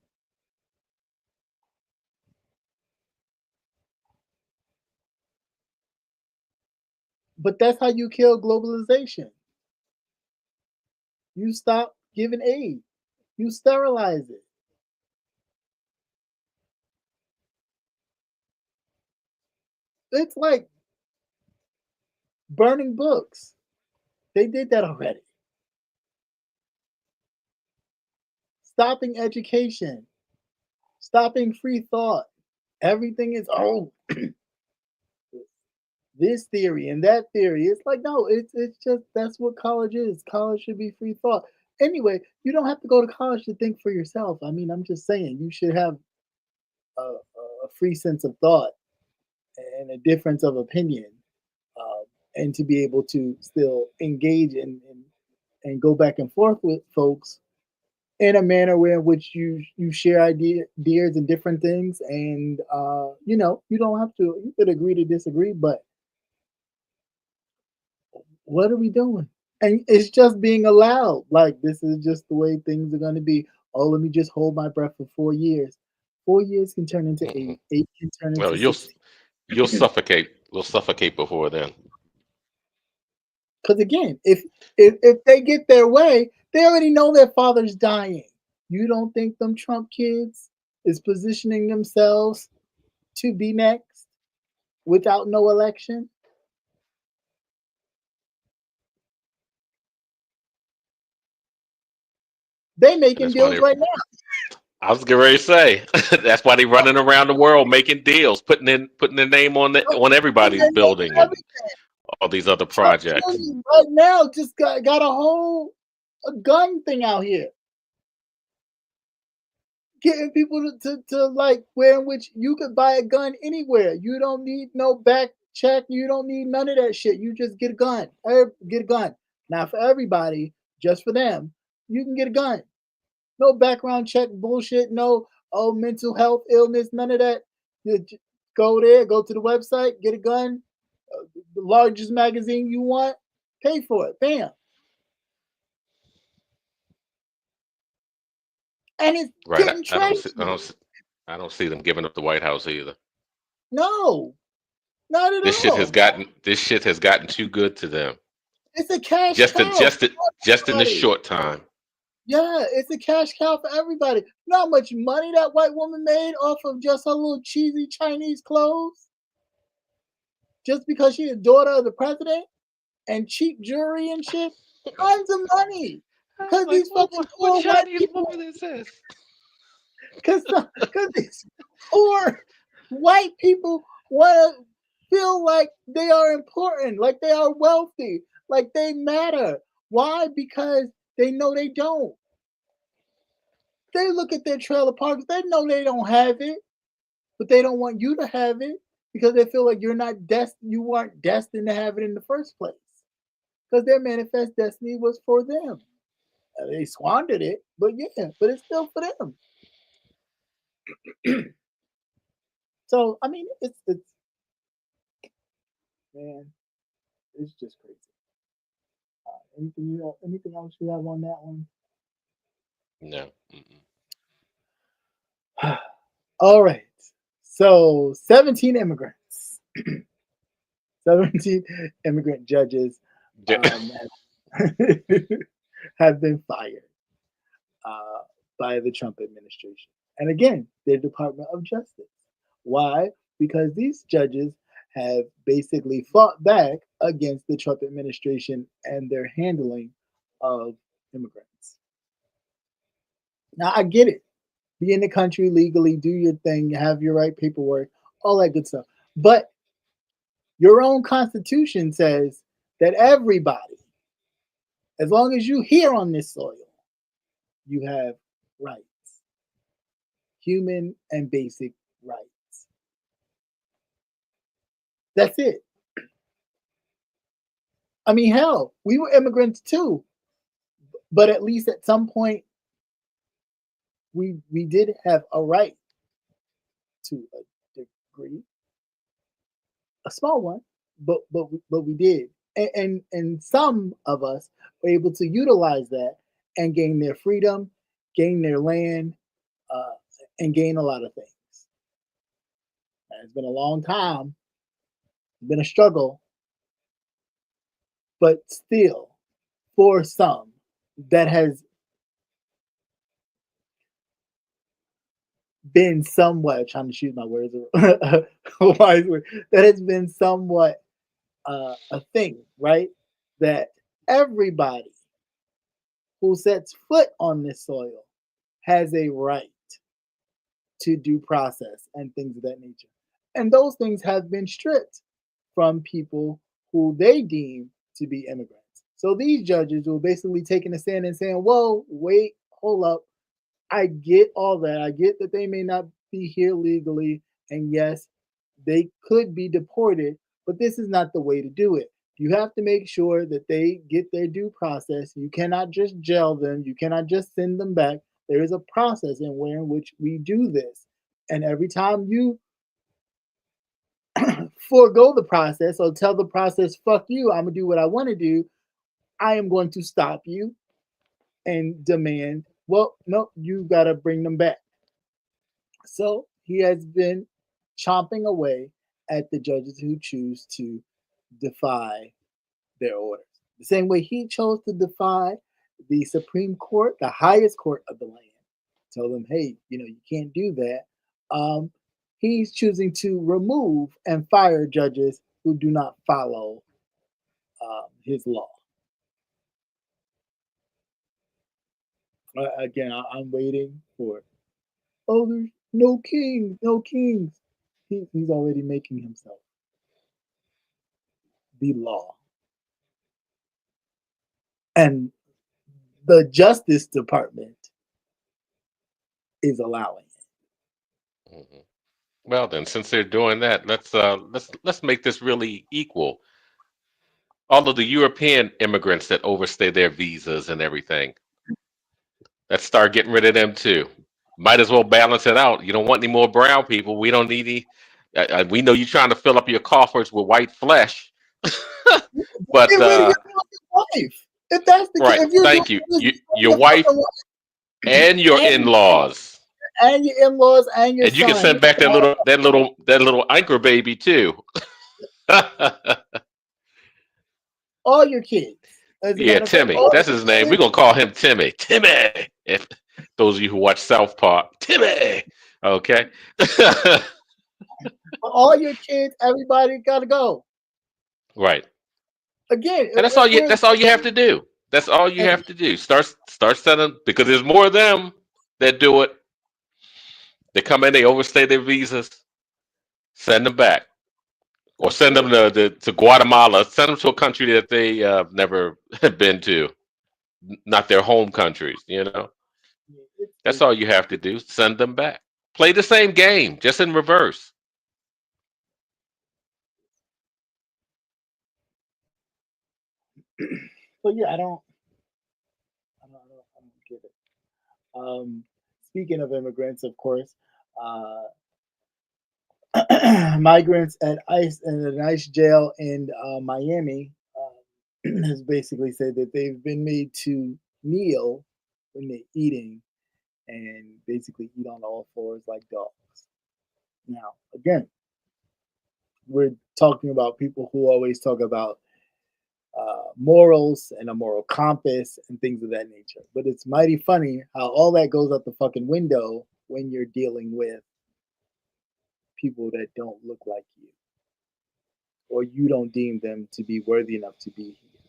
Speaker 2: But that's how you kill globalization. You stop giving aid. You sterilize it. It's like burning books. They did that already. Stopping education. Stopping free thought. Everything is, oh, this theory and that theory. It's like, no, it's just that's what college is. College should be free thought. Anyway, you don't have to go to college to think for yourself. I mean, I'm just saying you should have a free sense of thought and a difference of opinion, and to be able to still engage and go back and forth with folks in a manner where in which you share ideas and different things, and you don't have to, you could agree to disagree, but what are we doing? And it's just being allowed, like, this is just the way things are going to be. Oh, let me just hold my breath for 4 years. 4 years can turn into
Speaker 3: Hmm.
Speaker 2: eight can turn
Speaker 3: Well,
Speaker 2: into 16.
Speaker 3: you'll suffocate. You'll suffocate before then.
Speaker 2: Because again, if they get their way, they already know their father's dying. You don't think them Trump kids is positioning themselves to be next without no election? They
Speaker 3: And
Speaker 2: making
Speaker 3: that's why
Speaker 2: deals
Speaker 3: they.
Speaker 2: right now.
Speaker 3: I was getting ready to say that's why they running around the world making deals, putting their name on everybody's building and all these other
Speaker 2: Trump
Speaker 3: projects.
Speaker 2: Jr. right now just got a gun thing out here, getting people to like where in which you could buy a gun anywhere. You don't need no back check. You don't need none of that shit. You just get a gun. Get a gun. Not for everybody, just for them. You can get a gun. No background check bullshit. No mental health illness. None of that. You go there. Go to the website. Get a gun. The largest magazine you want. Pay for it. Bam. And it's
Speaker 3: Right.
Speaker 2: getting
Speaker 3: I don't see.
Speaker 2: traced.
Speaker 3: I don't see them giving up the White House either.
Speaker 2: No, not at all.
Speaker 3: This shit has gotten too good to them.
Speaker 2: It's a cash
Speaker 3: Just in
Speaker 2: cow
Speaker 3: just in,
Speaker 2: for
Speaker 3: just in the
Speaker 2: everybody.
Speaker 3: short time.
Speaker 2: Yeah, it's a cash cow for everybody. You know how much money that white woman made off of just her little cheesy Chinese clothes? Just because she's the daughter of the president and cheap jewelry and shit? Tons of money.
Speaker 3: I was
Speaker 2: Because
Speaker 3: like,
Speaker 2: these fucking
Speaker 3: what
Speaker 2: poor white
Speaker 3: Chinese
Speaker 2: people,
Speaker 3: woman is this?
Speaker 2: because these poor white people want to feel like they are important, like they are wealthy, like they matter. Why? Because they know they don't. They look at their trailer parks, they know they don't have it, but they don't want you to have it because they feel like you weren't destined to have it in the first place. Because their manifest destiny was for them. They squandered it, but yeah, but it's still for them. So I mean, it's man, it's just crazy. Anything else you have on that one?
Speaker 3: No. Mm-mm.
Speaker 2: All right. So 17 immigrants, 17 immigrant judges have, have been fired uh, by the Trump administration. And again, the Department of Justice. Why? Because these judges have basically fought back against the Trump administration and their handling of immigrants. Now, I get it. Be in the country legally, do your thing, have your right paperwork, all that good stuff. But your own constitution says that everybody, as long as you here on this soil, you have rights, human and basic rights. That's it. I mean, hell, we were immigrants too, but at least at some point, we did have a right to a degree, a small one, but we did, and some of us were able to utilize that and gain their freedom, gain their land, uh, and gain a lot of things. And it's been a long time, it's been a struggle, but still, for some, that has been somewhat trying to choose my words wisely. That has been somewhat a thing, right? That everybody who sets foot on this soil has a right to due process and things of that nature. And those things have been stripped from people who they deem to be immigrants. So these judges were basically taking a stand and saying, whoa, wait, hold up. I get all that. I get that they may not be here legally. And yes, they could be deported, but this is not the way to do it. You have to make sure that they get their due process. You cannot just jail them. You cannot just send them back. There is a process in which we do this. And every time you forego the process or tell the process, fuck you, I'm going to do what I want to do, I am going to stop you and demand, well, no, you got to bring them back. So he has been chomping away at the judges who choose to defy their orders. The same way he chose to defy the Supreme Court, the highest court of the land, tell them, hey, you can't do that. Um, he's choosing to remove and fire judges who do not follow his law. Again, I'm waiting for. Oh, there's no kings, no kings. He's already making himself the law, and the Justice Department is allowing it.
Speaker 3: Mhm. Well, then, since they're doing that, let's make this really equal. All of the European immigrants that overstay their visas and everything, let's start getting rid of them too. Might as well balance it out. You don't want any more brown people. We don't need any. We know you're trying to fill up your coffers with white flesh, but
Speaker 2: Get rid of your fucking wife. If that's the case,
Speaker 3: right.
Speaker 2: if you're doing
Speaker 3: Thank you.
Speaker 2: this,
Speaker 3: Your
Speaker 2: your
Speaker 3: wife
Speaker 2: fucking wife
Speaker 3: and your
Speaker 2: and
Speaker 3: in-laws,
Speaker 2: your in-laws and your
Speaker 3: and you can
Speaker 2: son,
Speaker 3: send back that little anchor baby too.
Speaker 2: all your kids. As a
Speaker 3: Yeah,
Speaker 2: matter of fact,
Speaker 3: Timmy.
Speaker 2: all
Speaker 3: That's
Speaker 2: your
Speaker 3: his name. We're
Speaker 2: kids
Speaker 3: gonna call him Timmy. Timmy. If those of you who watch South Park, Timmy. Okay.
Speaker 2: everybody gotta go.
Speaker 3: Right.
Speaker 2: Again,
Speaker 3: And
Speaker 2: if we're
Speaker 3: that's all you have to do. That's all you
Speaker 2: hey,
Speaker 3: have to do. Start sending, because there's more of them that do it. They come in, they overstay their visas, send them back. Or
Speaker 2: that's
Speaker 3: send them
Speaker 2: it.
Speaker 3: to Guatemala. Send them to a country that they never been to, not their home countries. That's
Speaker 2: It's
Speaker 3: all you have to do. Send them back. Play the same game, just in reverse.
Speaker 2: so yeah, I don't get it. Speaking of immigrants, of course, uh, migrants at ICE in an ICE jail in Miami has basically said that they've been made to kneel when they're eating and basically eat on all fours like dogs. Now, again, we're talking about people who always talk about morals and a moral compass and things of that nature. But it's mighty funny how all that goes out the fucking window when you're dealing with people that don't look like you or you don't deem them to be worthy enough to be here.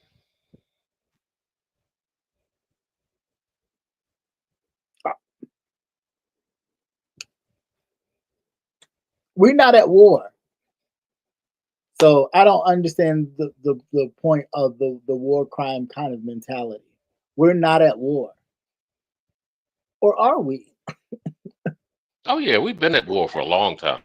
Speaker 2: We're not at war. So I don't understand the point of the war crime kind of mentality. We're not at war. Or are we?
Speaker 3: Oh yeah, we've been at war for a long time.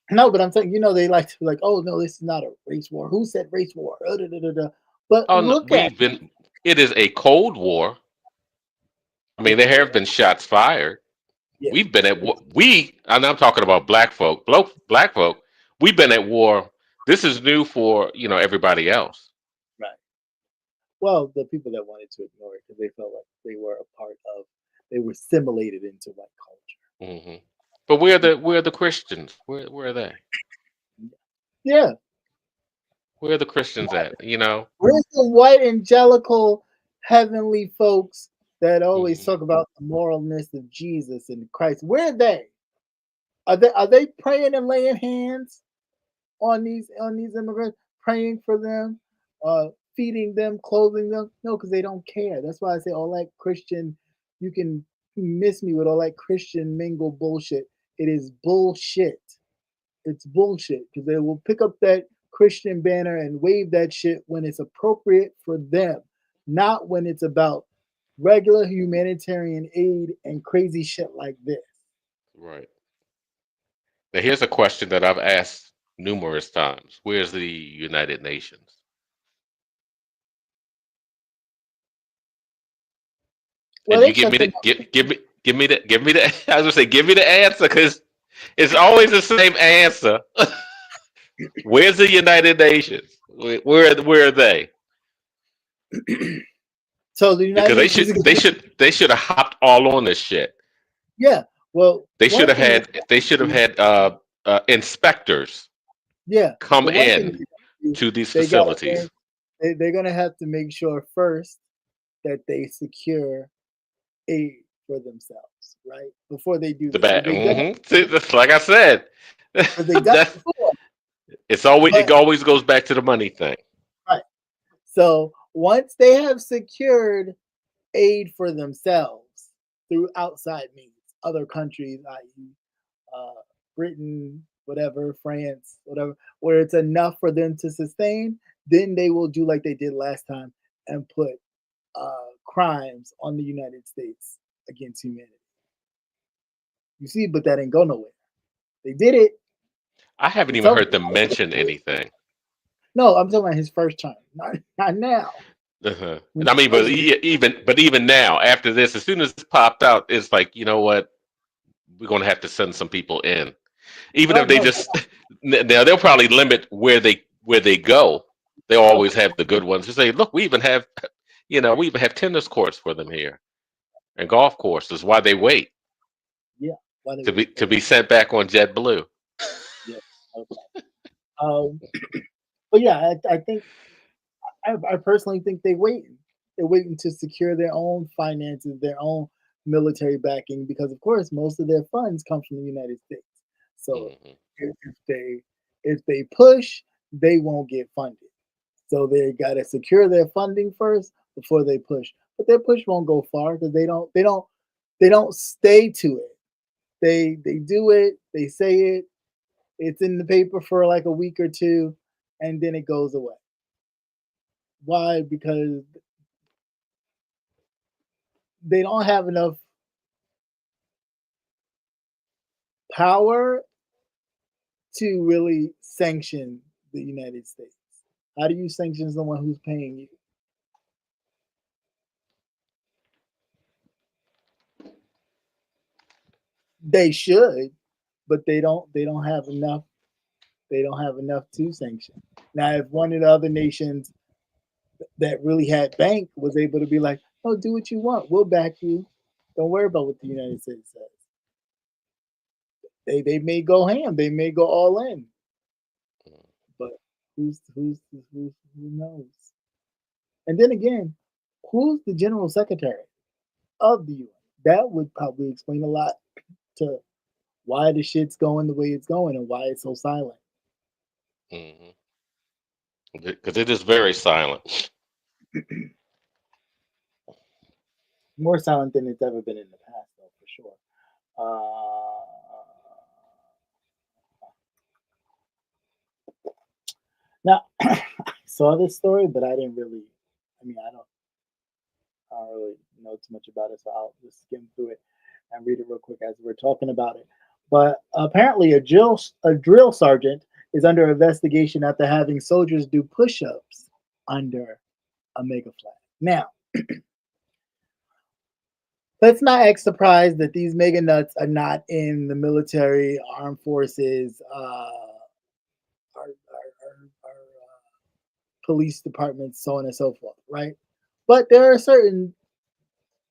Speaker 2: No, but I'm saying, they like to be like, oh no, this is not a race war. Who said race war? Da, da, da, da. But
Speaker 3: Oh no,
Speaker 2: look at
Speaker 3: we've been. It is a Cold War. I mean, there have been shots fired.
Speaker 2: yeah,
Speaker 3: We've been at war. And I'm talking about black folk. Black folk. We've been at war. This is new for everybody else.
Speaker 2: right. Well, the people that wanted to ignore it because they felt like they were a part of, they were assimilated into white culture.
Speaker 3: Hmm. But where are the Christians? Where are they?
Speaker 2: Yeah,
Speaker 3: Where are the Christians at?
Speaker 2: where's the white angelical heavenly folks that always
Speaker 3: Mhm.
Speaker 2: talk about the moralness of Jesus and Christ? Where are they? Are they praying and laying hands on these immigrants, praying for them, feeding them, clothing them? No, because they don't care. That's why I say all that Christian. You can miss me with all that Christian mingle bullshit. It is bullshit. It's bullshit because they will pick up that Christian banner and wave that shit when it's appropriate for them, not when it's about regular humanitarian aid and crazy shit like this.
Speaker 3: Right. Now here's a question that I've asked numerous times. Where's the United Nations?
Speaker 2: Well,
Speaker 3: And
Speaker 2: they
Speaker 3: you give me
Speaker 2: shut them
Speaker 3: the
Speaker 2: up.
Speaker 3: give me the I was gonna say give me the answer, because it's always the same answer. Where's the United Nations? Where are they?
Speaker 2: So the United
Speaker 3: Because they
Speaker 2: Nations,
Speaker 3: should they should they should have hopped all on this shit.
Speaker 2: yeah. Well,
Speaker 3: They should
Speaker 2: one
Speaker 3: have
Speaker 2: thing,
Speaker 3: had they should have
Speaker 2: they,
Speaker 3: had inspectors
Speaker 2: yeah,
Speaker 3: come
Speaker 2: but one thing
Speaker 3: in to these
Speaker 2: they got
Speaker 3: facilities.
Speaker 2: they're gonna have to make sure first that they secure aid for themselves. right? Before they do
Speaker 3: The
Speaker 2: this,
Speaker 3: bad.
Speaker 2: because they done
Speaker 3: See, that's like I said.
Speaker 2: because they done
Speaker 3: That's
Speaker 2: it before.
Speaker 3: it.
Speaker 2: But
Speaker 3: Always goes back to the money thing.
Speaker 2: right, so once they have secured aid for themselves through outside means, other countries, i.e., Britain, whatever, France, whatever, where it's enough for them to sustain, then they will do like they did last time and put crimes on the United States against humanity. You see, but that ain't go nowhere. They did it.
Speaker 3: I haven't
Speaker 2: It's
Speaker 3: even
Speaker 2: over.
Speaker 3: heard them mention anything.
Speaker 2: No, I'm talking about his first term, not now. When
Speaker 3: I
Speaker 2: he
Speaker 3: mean, but
Speaker 2: first,
Speaker 3: even now, after this, as soon as it's popped out, it's like, you know what? We're going to have to send some people in, even
Speaker 2: oh
Speaker 3: if they
Speaker 2: no,
Speaker 3: just now they'll probably limit where they go. They
Speaker 2: of
Speaker 3: always
Speaker 2: course,
Speaker 3: have the good ones. You say, look, we even have we even have tennis courts for them here and golf courses. Why they wait
Speaker 2: yeah. Why they
Speaker 3: to be
Speaker 2: wait?
Speaker 3: to be sent back on JetBlue?
Speaker 2: Yeah, okay. Um, but yeah, I think I personally think they waiting. They're waiting to secure their own finances, their own military backing, because of course most of their funds come from the United States. So
Speaker 3: Hmm.
Speaker 2: if they push, they won't get funded. So they got to secure their funding first before they push. But their push won't go far because they don't stay to it. They do it. They say it. It's in the paper for like a week or two, and then it goes away. Why? Because they don't have enough power to really sanction the United States. How do you sanction someone who's paying you? They should, but they don't have enough. They don't have enough to sanction. Now, if one of the other nations that really had bank was able to be like, "Oh, do what you want. We'll back you. Don't worry about what the United States says." They may go ham. They may go all in. But who knows? And then again, who's the general secretary of the UN? That would probably explain a lot to why the shit's going the way it's going and why it's so silent.
Speaker 3: Hmm. Because it is very silent.
Speaker 2: More silent than it's ever been in the past, though, for sure. Uh, Now, I saw this story, but I didn't really. I mean, I don't really know too much about it, so I'll just skim through it and read it real quick as we're talking about it. But apparently, a drill sergeant is under investigation after having soldiers do push-ups under a mega flag. Now, let's not act surprised that these mega nuts are not in the military, armed forces, our police departments, so on and so forth, right? But there are certain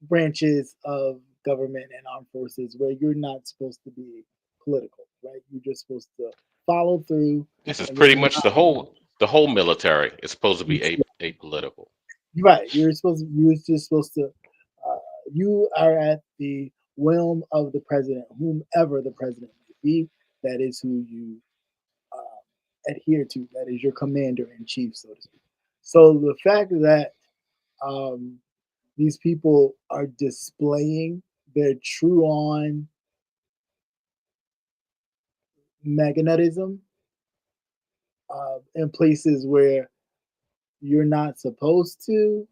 Speaker 2: branches of government and armed forces where you're not supposed to be political, right? You're just supposed to follow through,
Speaker 3: This is
Speaker 2: and when
Speaker 3: pretty
Speaker 2: you're
Speaker 3: much the whole military is supposed to be apolitical.
Speaker 2: right, you're just supposed to. Uh, you are at the whim of the president, whomever the president may be. That is who you adhere to. That is your commander in chief, so to speak. So the fact that um, these people are displaying their true on magnetism in places where you're not supposed to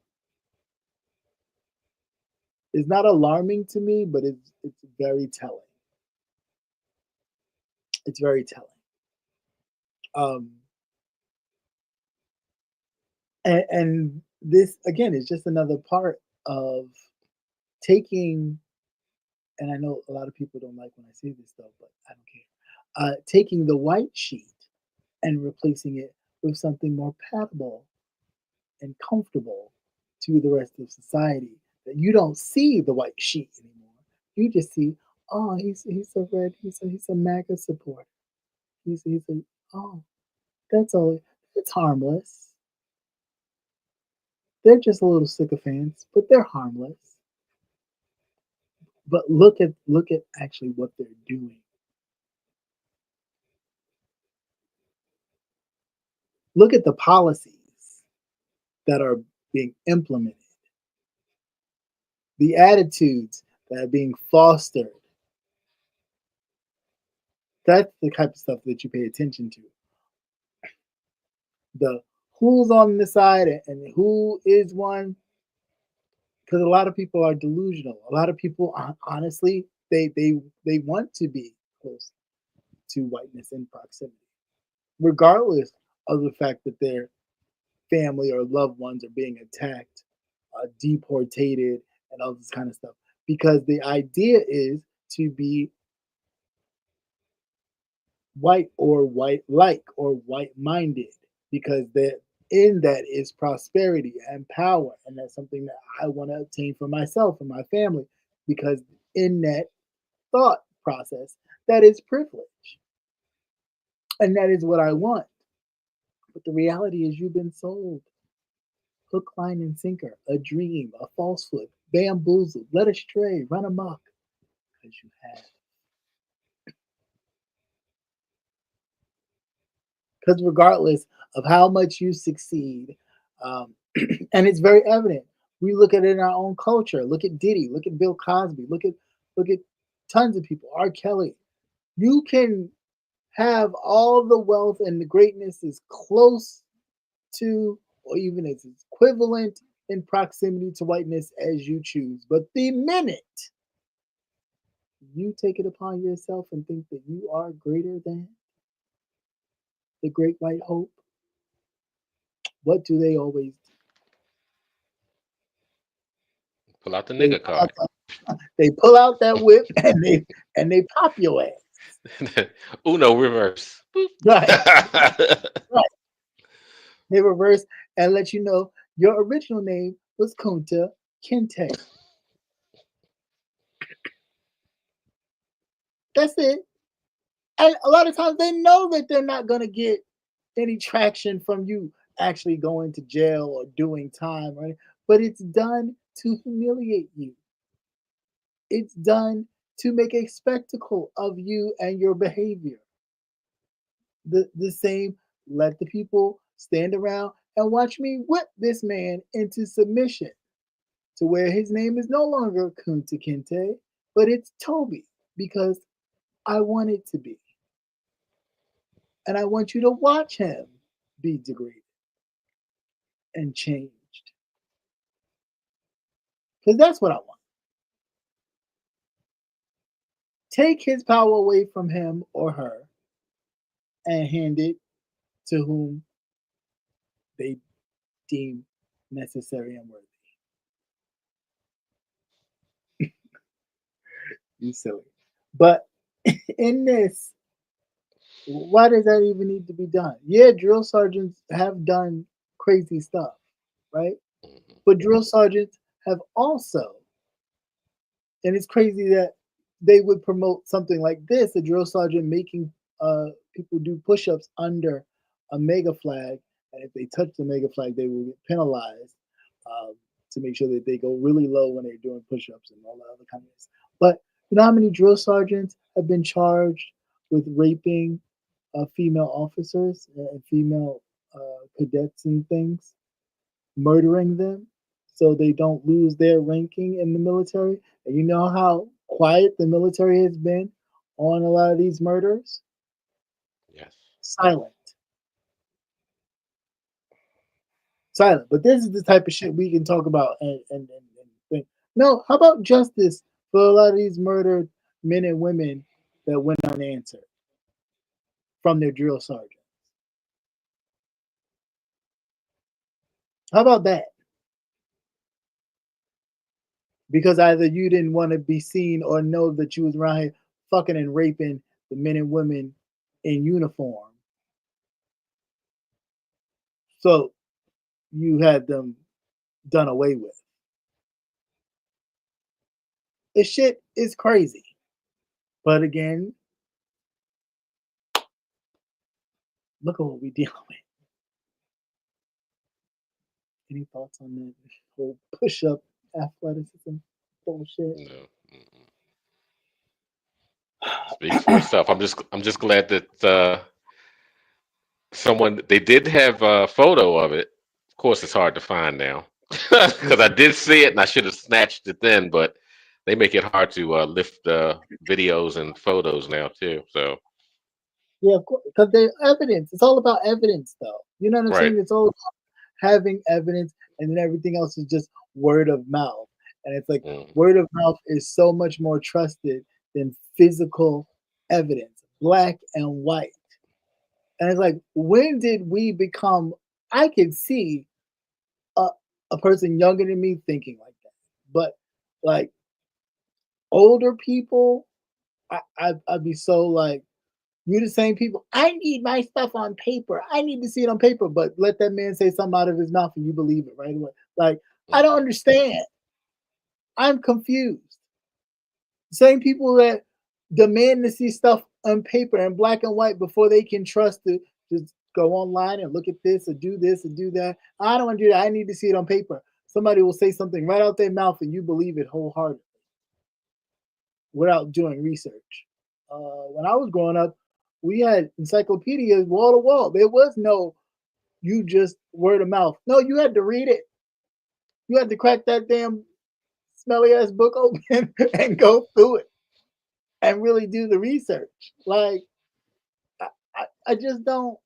Speaker 2: is not alarming to me, but it's very telling. It's very telling. Um, and this again is just another part of taking. And I know a lot of people don't like when I say this stuff, but I don't care. Taking the white sheet and replacing it with something more palatable and comfortable to the rest of society. That you don't see the white sheet anymore. You just see, oh, he's a red, he's a MAGA supporter. He's a oh, that's all. It's harmless. They're just a little sycophants, but they're harmless. But look at actually what they're doing. Look at the policies that are being implemented, the attitudes that are being fostered. That's the type of stuff that you pay attention to. The who's on the side and who is one, because a lot of people are delusional. A lot of people, honestly, they want to be close to whiteness in proximity, regardless of the fact that their family or loved ones are being attacked, deportated, and all this kind of stuff. Because the idea is to be white or white like or white minded, because that in that is prosperity and power, and that's something that I want to obtain for myself and my family, because in that thought process, that is privilege, and that is what I want. But the reality is, you've been sold hook, line, and sinker, a dream, a falsehood, bamboozled, led astray, run amok, because you have. Because regardless of how much you succeed, um, and it's very evident. We look at it in our own culture. Look at Diddy. Look at Bill Cosby. Look at tons of people. R. Kelly. You can have all the wealth and the greatness is close to, or even as equivalent in proximity to whiteness as you choose. But the minute you take it upon yourself and think that you are greater than the great white hope, what do they always do?
Speaker 3: Pull out the
Speaker 2: They
Speaker 3: nigga
Speaker 2: pull out
Speaker 3: card.
Speaker 2: they pull out that whip and they pop your ass.
Speaker 3: Uno reverse. Boop.
Speaker 2: Right, right. They reverse and let you know your original name was Kunta Kinte. That's it. And a lot of times they know that they're not gonna get any traction from you actually going to jail or doing time, right? But it's done to humiliate you. It's done to make a spectacle of you and your behavior. The same, let the people stand around and watch me whip this man into submission to where his name is no longer Kunta Kinte, but it's Toby, because I want it to be. And I want you to watch him be degraded and changed. Because that's what I want. Take his power away from him or her and hand it to whom they deem necessary and worthy. You silly. But in this, why does that even need to be done? Yeah, drill sergeants have done crazy stuff, right?
Speaker 3: Mhm.
Speaker 2: But drill sergeants have also, and it's crazy that they would promote something like this, a drill sergeant making people do push-ups under a mega flag, and if they touch the mega flag, they will get penalized, um, to make sure that they go really low when they're doing push-ups and all the other kind of things. But you know how many drill sergeants have been charged with raping female officers and female cadets and things, murdering them so they don't lose their ranking in the military? And you know how quiet the military has been on a lot of these murders?
Speaker 3: Yes.
Speaker 2: Silent. Silent. But this is the type of shit we can talk about and think. No, how about justice for a lot of these murdered men and women that went unanswered from their drill sergeant? How about that? Because either you didn't want to be seen or know that you was around here fucking and raping the men and women in uniform. So you had them done away with. This shit is crazy. But again, look at what we dealing with. Any thoughts on that whole push up athleticism bullshit?
Speaker 3: No. Mm-mm. Speaks for itself. I'm just glad that someone they did have a photo of it. Of course, it's hard to find now because I did see it and I should have snatched it then, but they make it hard to lift videos and photos now too. So
Speaker 2: Yeah, of course, because there's evidence. It's all about evidence, though. You know what I'm
Speaker 3: right.
Speaker 2: saying? It's all about having evidence, and then everything else is just word of mouth. And it's like
Speaker 3: Mm.
Speaker 2: word of mouth is so much more trusted than physical evidence, black and white. And it's like, when did we become? I could see a, a person younger than me thinking like that, but like older people, I'd be so like, you're the same people. I need my stuff on paper. I need to see it on paper. But let that man say something out of his mouth and you believe it right away. Like, I don't
Speaker 3: Mhm.
Speaker 2: understand. I'm confused. Same people that demand to see stuff on paper in black and white before they can trust to just go online and look at this or do that. I don't want to do that. I need to see it on paper. Somebody will say something right out their mouth and you believe it wholeheartedly without doing research. When I was growing up, we had encyclopedias wall to wall. There was no you just word of mouth. No, you had to read it. You had to crack that damn smelly ass book open and go through it and really do the research. Like I just don't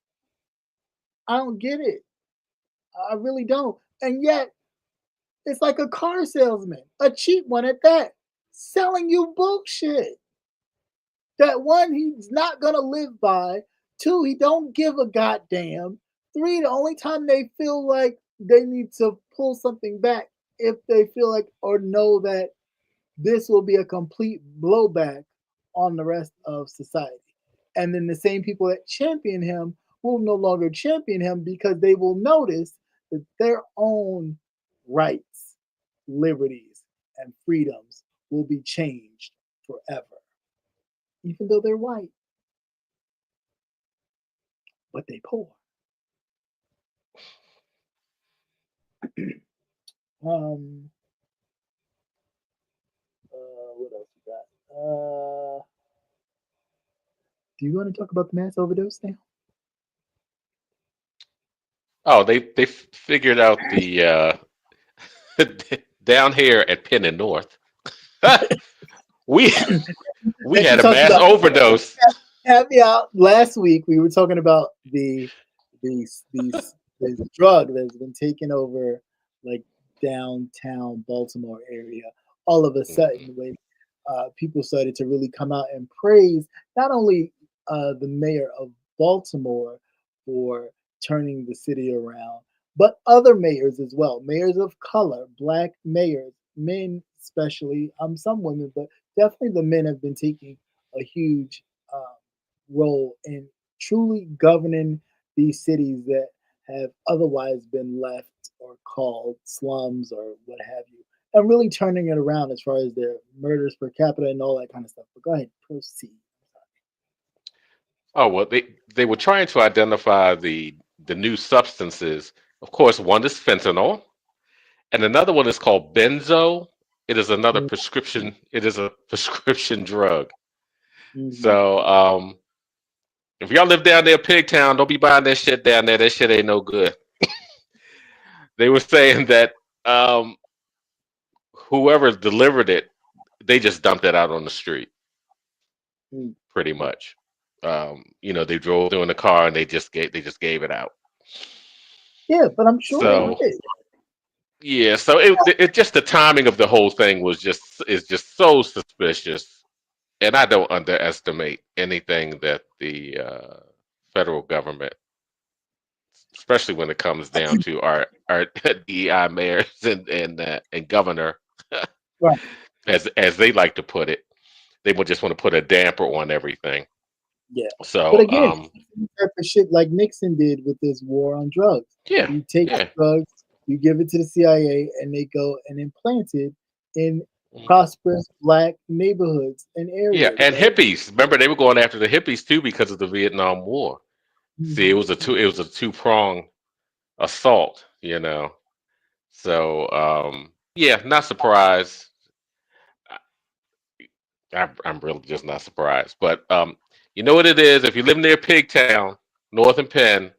Speaker 2: I don't get it. I really don't. And yet it's like a car salesman, a cheap one at that, selling you bullshit. That one, he's not gonna live by. Two, he don't give a goddamn. Three, the only time they feel like they need to pull something back if they feel like or know that this will be a complete blowback on the rest of society. And then the same people that champion him will no longer champion him because they will notice that their own rights, liberties, and freedoms will be changed forever, even though they're white, but they poor. Um, what else we got? Do you want to talk about the mass overdose now?
Speaker 3: Oh, they figured out the down here at Penn and North. we we
Speaker 2: That you
Speaker 3: had a
Speaker 2: talked
Speaker 3: mass
Speaker 2: about.
Speaker 3: overdose.
Speaker 2: Caveat. Last week we were talking about these this drug that's been taking over like downtown Baltimore area. All of a
Speaker 3: Mhm.
Speaker 2: sudden, when people started to really come out and praise not only the mayor of Baltimore for turning the city around, but other mayors as well, mayors of color, black mayors, men especially, some women, but definitely the men have been taking a huge role in truly governing these cities that have otherwise been left or called slums or what have you, and really turning it around as far as their murders per capita and all that kind of stuff. But go ahead, proceed.
Speaker 3: Oh well, they were trying to identify the new substances. Of course, one is fentanyl, and another one is called benzo. It is another
Speaker 2: Mm-hmm.
Speaker 3: prescription. It is a prescription drug.
Speaker 2: Mm-hmm.
Speaker 3: So if y'all live down there, Pigtown, don't be buying that shit down there. That shit ain't no good. They were saying that um, whoever delivered it, they just dumped it out on the street,
Speaker 2: Mm-hmm.
Speaker 3: pretty much. They drove through in the car and they just gave it out.
Speaker 2: Yeah, but I'm sure they
Speaker 3: So
Speaker 2: did.
Speaker 3: yeah, so it just the timing of the whole thing is just so suspicious, and I don't underestimate anything that the federal government, especially when it comes down to our DEI mayors and governor,
Speaker 2: Right.
Speaker 3: as they like to put it, they would just want to put a damper on everything.
Speaker 2: Yeah. But
Speaker 3: So
Speaker 2: again, type of shit like Nixon did with this war on drugs.
Speaker 3: yeah,
Speaker 2: You take
Speaker 3: yeah,
Speaker 2: drugs, you give it to the CIA, and they go and implant it in
Speaker 3: mhm.
Speaker 2: prosperous black neighborhoods and
Speaker 3: Yeah,
Speaker 2: areas,
Speaker 3: and
Speaker 2: right?
Speaker 3: hippies. Remember, they were going after the hippies too because of the Vietnam War. See, it
Speaker 2: Mhm.
Speaker 3: was a two-prong assault. So yeah, not surprised. I'm really just not surprised. But you know what it is? If you live near Pigtown, North and Penn,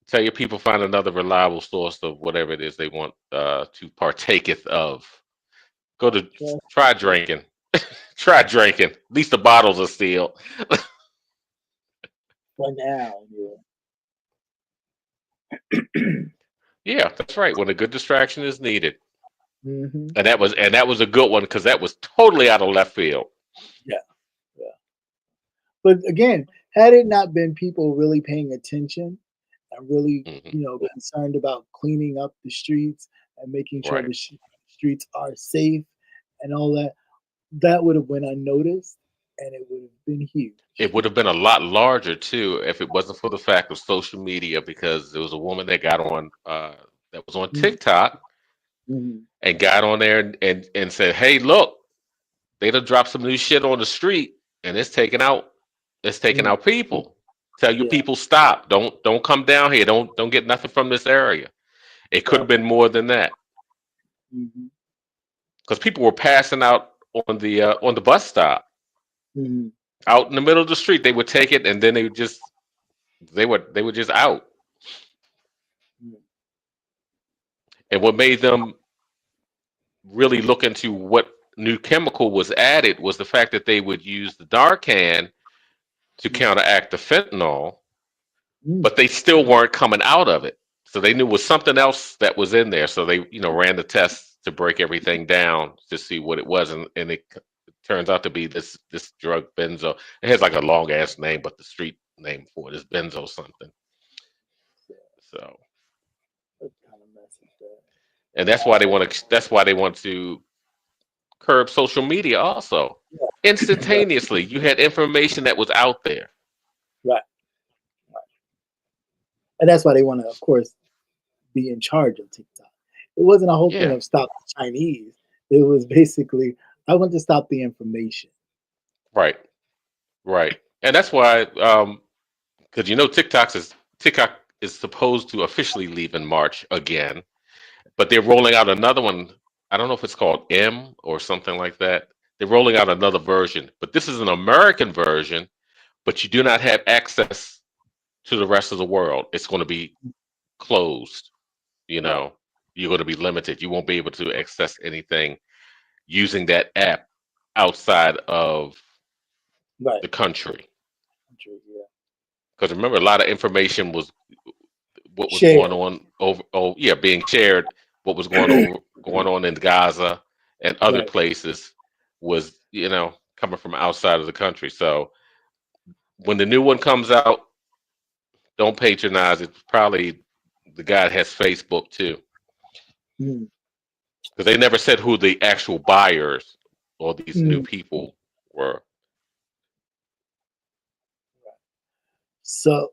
Speaker 3: tell your people find another reliable source of whatever it is they want to partaketh of. Go to
Speaker 2: Trust
Speaker 3: try
Speaker 2: me.
Speaker 3: drinking. Try drinking. At least the bottles are sealed.
Speaker 2: For now, yeah.
Speaker 3: Yeah, that's right. When a good distraction is needed,
Speaker 2: Hmm.
Speaker 3: and that was a good one because that was totally out of left field.
Speaker 2: Yeah, yeah. But again, had it not been people really paying attention and really,
Speaker 3: Hmm.
Speaker 2: concerned about cleaning up the streets and making sure
Speaker 3: Right.
Speaker 2: the streets are safe and all that, that would have went unnoticed and it would have been huge.
Speaker 3: It would have been a lot larger too if it wasn't for the fact of social media because there was a woman that got on that was on TikTok
Speaker 2: Mm-hmm.
Speaker 3: and got on there and said, "Hey, look, they done dropped some new shit on the street and it's taking
Speaker 2: Mm.
Speaker 3: out people. Tell your
Speaker 2: Yeah.
Speaker 3: people stop. Don't come down here. Don't get nothing from this area." It could
Speaker 2: Right.
Speaker 3: have been more than that
Speaker 2: Mm-hmm.
Speaker 3: because people were passing out on the bus stop
Speaker 2: Mm-hmm.
Speaker 3: out in the middle of the street. They would take it and then they were just out. And what made them really look into what new chemical was added was the fact that they would use the Narcan to counteract the fentanyl,
Speaker 2: Mm-hmm.
Speaker 3: but they still weren't coming out of it. So they knew it was something else that was in there. So they, ran the tests to break everything down to see what it was, and it turns out to be this drug benzo. It has like a long ass name, but the street name for it is benzo something. So,
Speaker 2: What kind of mess is that?
Speaker 3: and that's why they want to. That's why they want to curb social media also.
Speaker 2: Right.
Speaker 3: Instantaneously, you had information that was out there.
Speaker 2: Right. Right. And that's why they want to, of course, be in charge of TikTok. It wasn't a whole thing
Speaker 3: Yeah,
Speaker 2: of stop the Chinese. It was basically, I want to stop the information.
Speaker 3: right, right. And that's why, because TikTok is supposed to officially leave in March again, but they're rolling out another one. I don't know if it's called M or something like that. They're rolling out another version, but this is an American version, but you do not have access to the rest of the world. It's going to be closed. You
Speaker 2: Right.
Speaker 3: know, you're going to be limited. You won't be able to access anything using that app outside of
Speaker 2: Right.
Speaker 3: the country.
Speaker 2: True, yeah.
Speaker 3: Because remember, a lot of information was what was going
Speaker 2: Share.
Speaker 3: on over, oh yeah, being shared. What was going on in Gaza and other
Speaker 2: Right.
Speaker 3: places was coming from outside of the country. So when the new one comes out, don't patronize it. Probably the guy that has Facebook too,
Speaker 2: Mm.
Speaker 3: because they never said who the actual buyers or these new
Speaker 2: Mm.
Speaker 3: people were.
Speaker 2: So,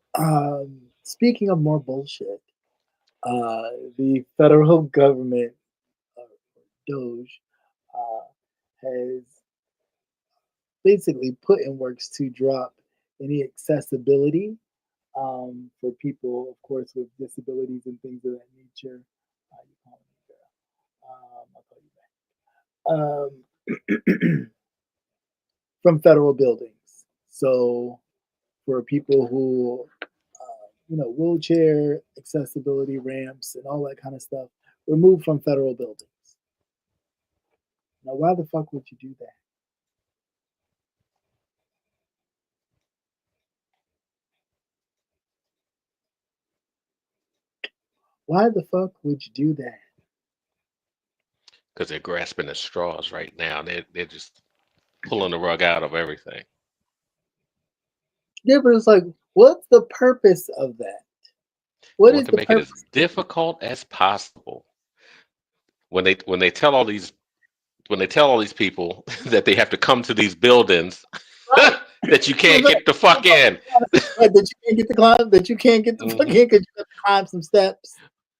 Speaker 2: speaking of more bullshit, uh, the federal government, uh, Doge, uh, has basically put in works to drop any accessibility for people, of course, with disabilities and things of that nature. You call me, I'll call you back. From federal buildings. So for people who, wheelchair accessibility ramps and all that kind of stuff, removed from federal buildings. Now, why the fuck would you do that? Why the fuck would you do that?
Speaker 3: Because they're grasping at straws right now. They're just pulling the rug out of everything.
Speaker 2: Yeah, but it's like, what's the purpose of that?
Speaker 3: They
Speaker 2: What
Speaker 3: want
Speaker 2: is
Speaker 3: to
Speaker 2: the
Speaker 3: make it as
Speaker 2: purpose?
Speaker 3: difficult as possible. When they tell all these people that they have to come to these buildings
Speaker 2: Right.
Speaker 3: that you can't get the fuck in.
Speaker 2: Right, that you can't get the climb, that you can't get the fuck
Speaker 3: Hmm.
Speaker 2: in because you have to climb some steps.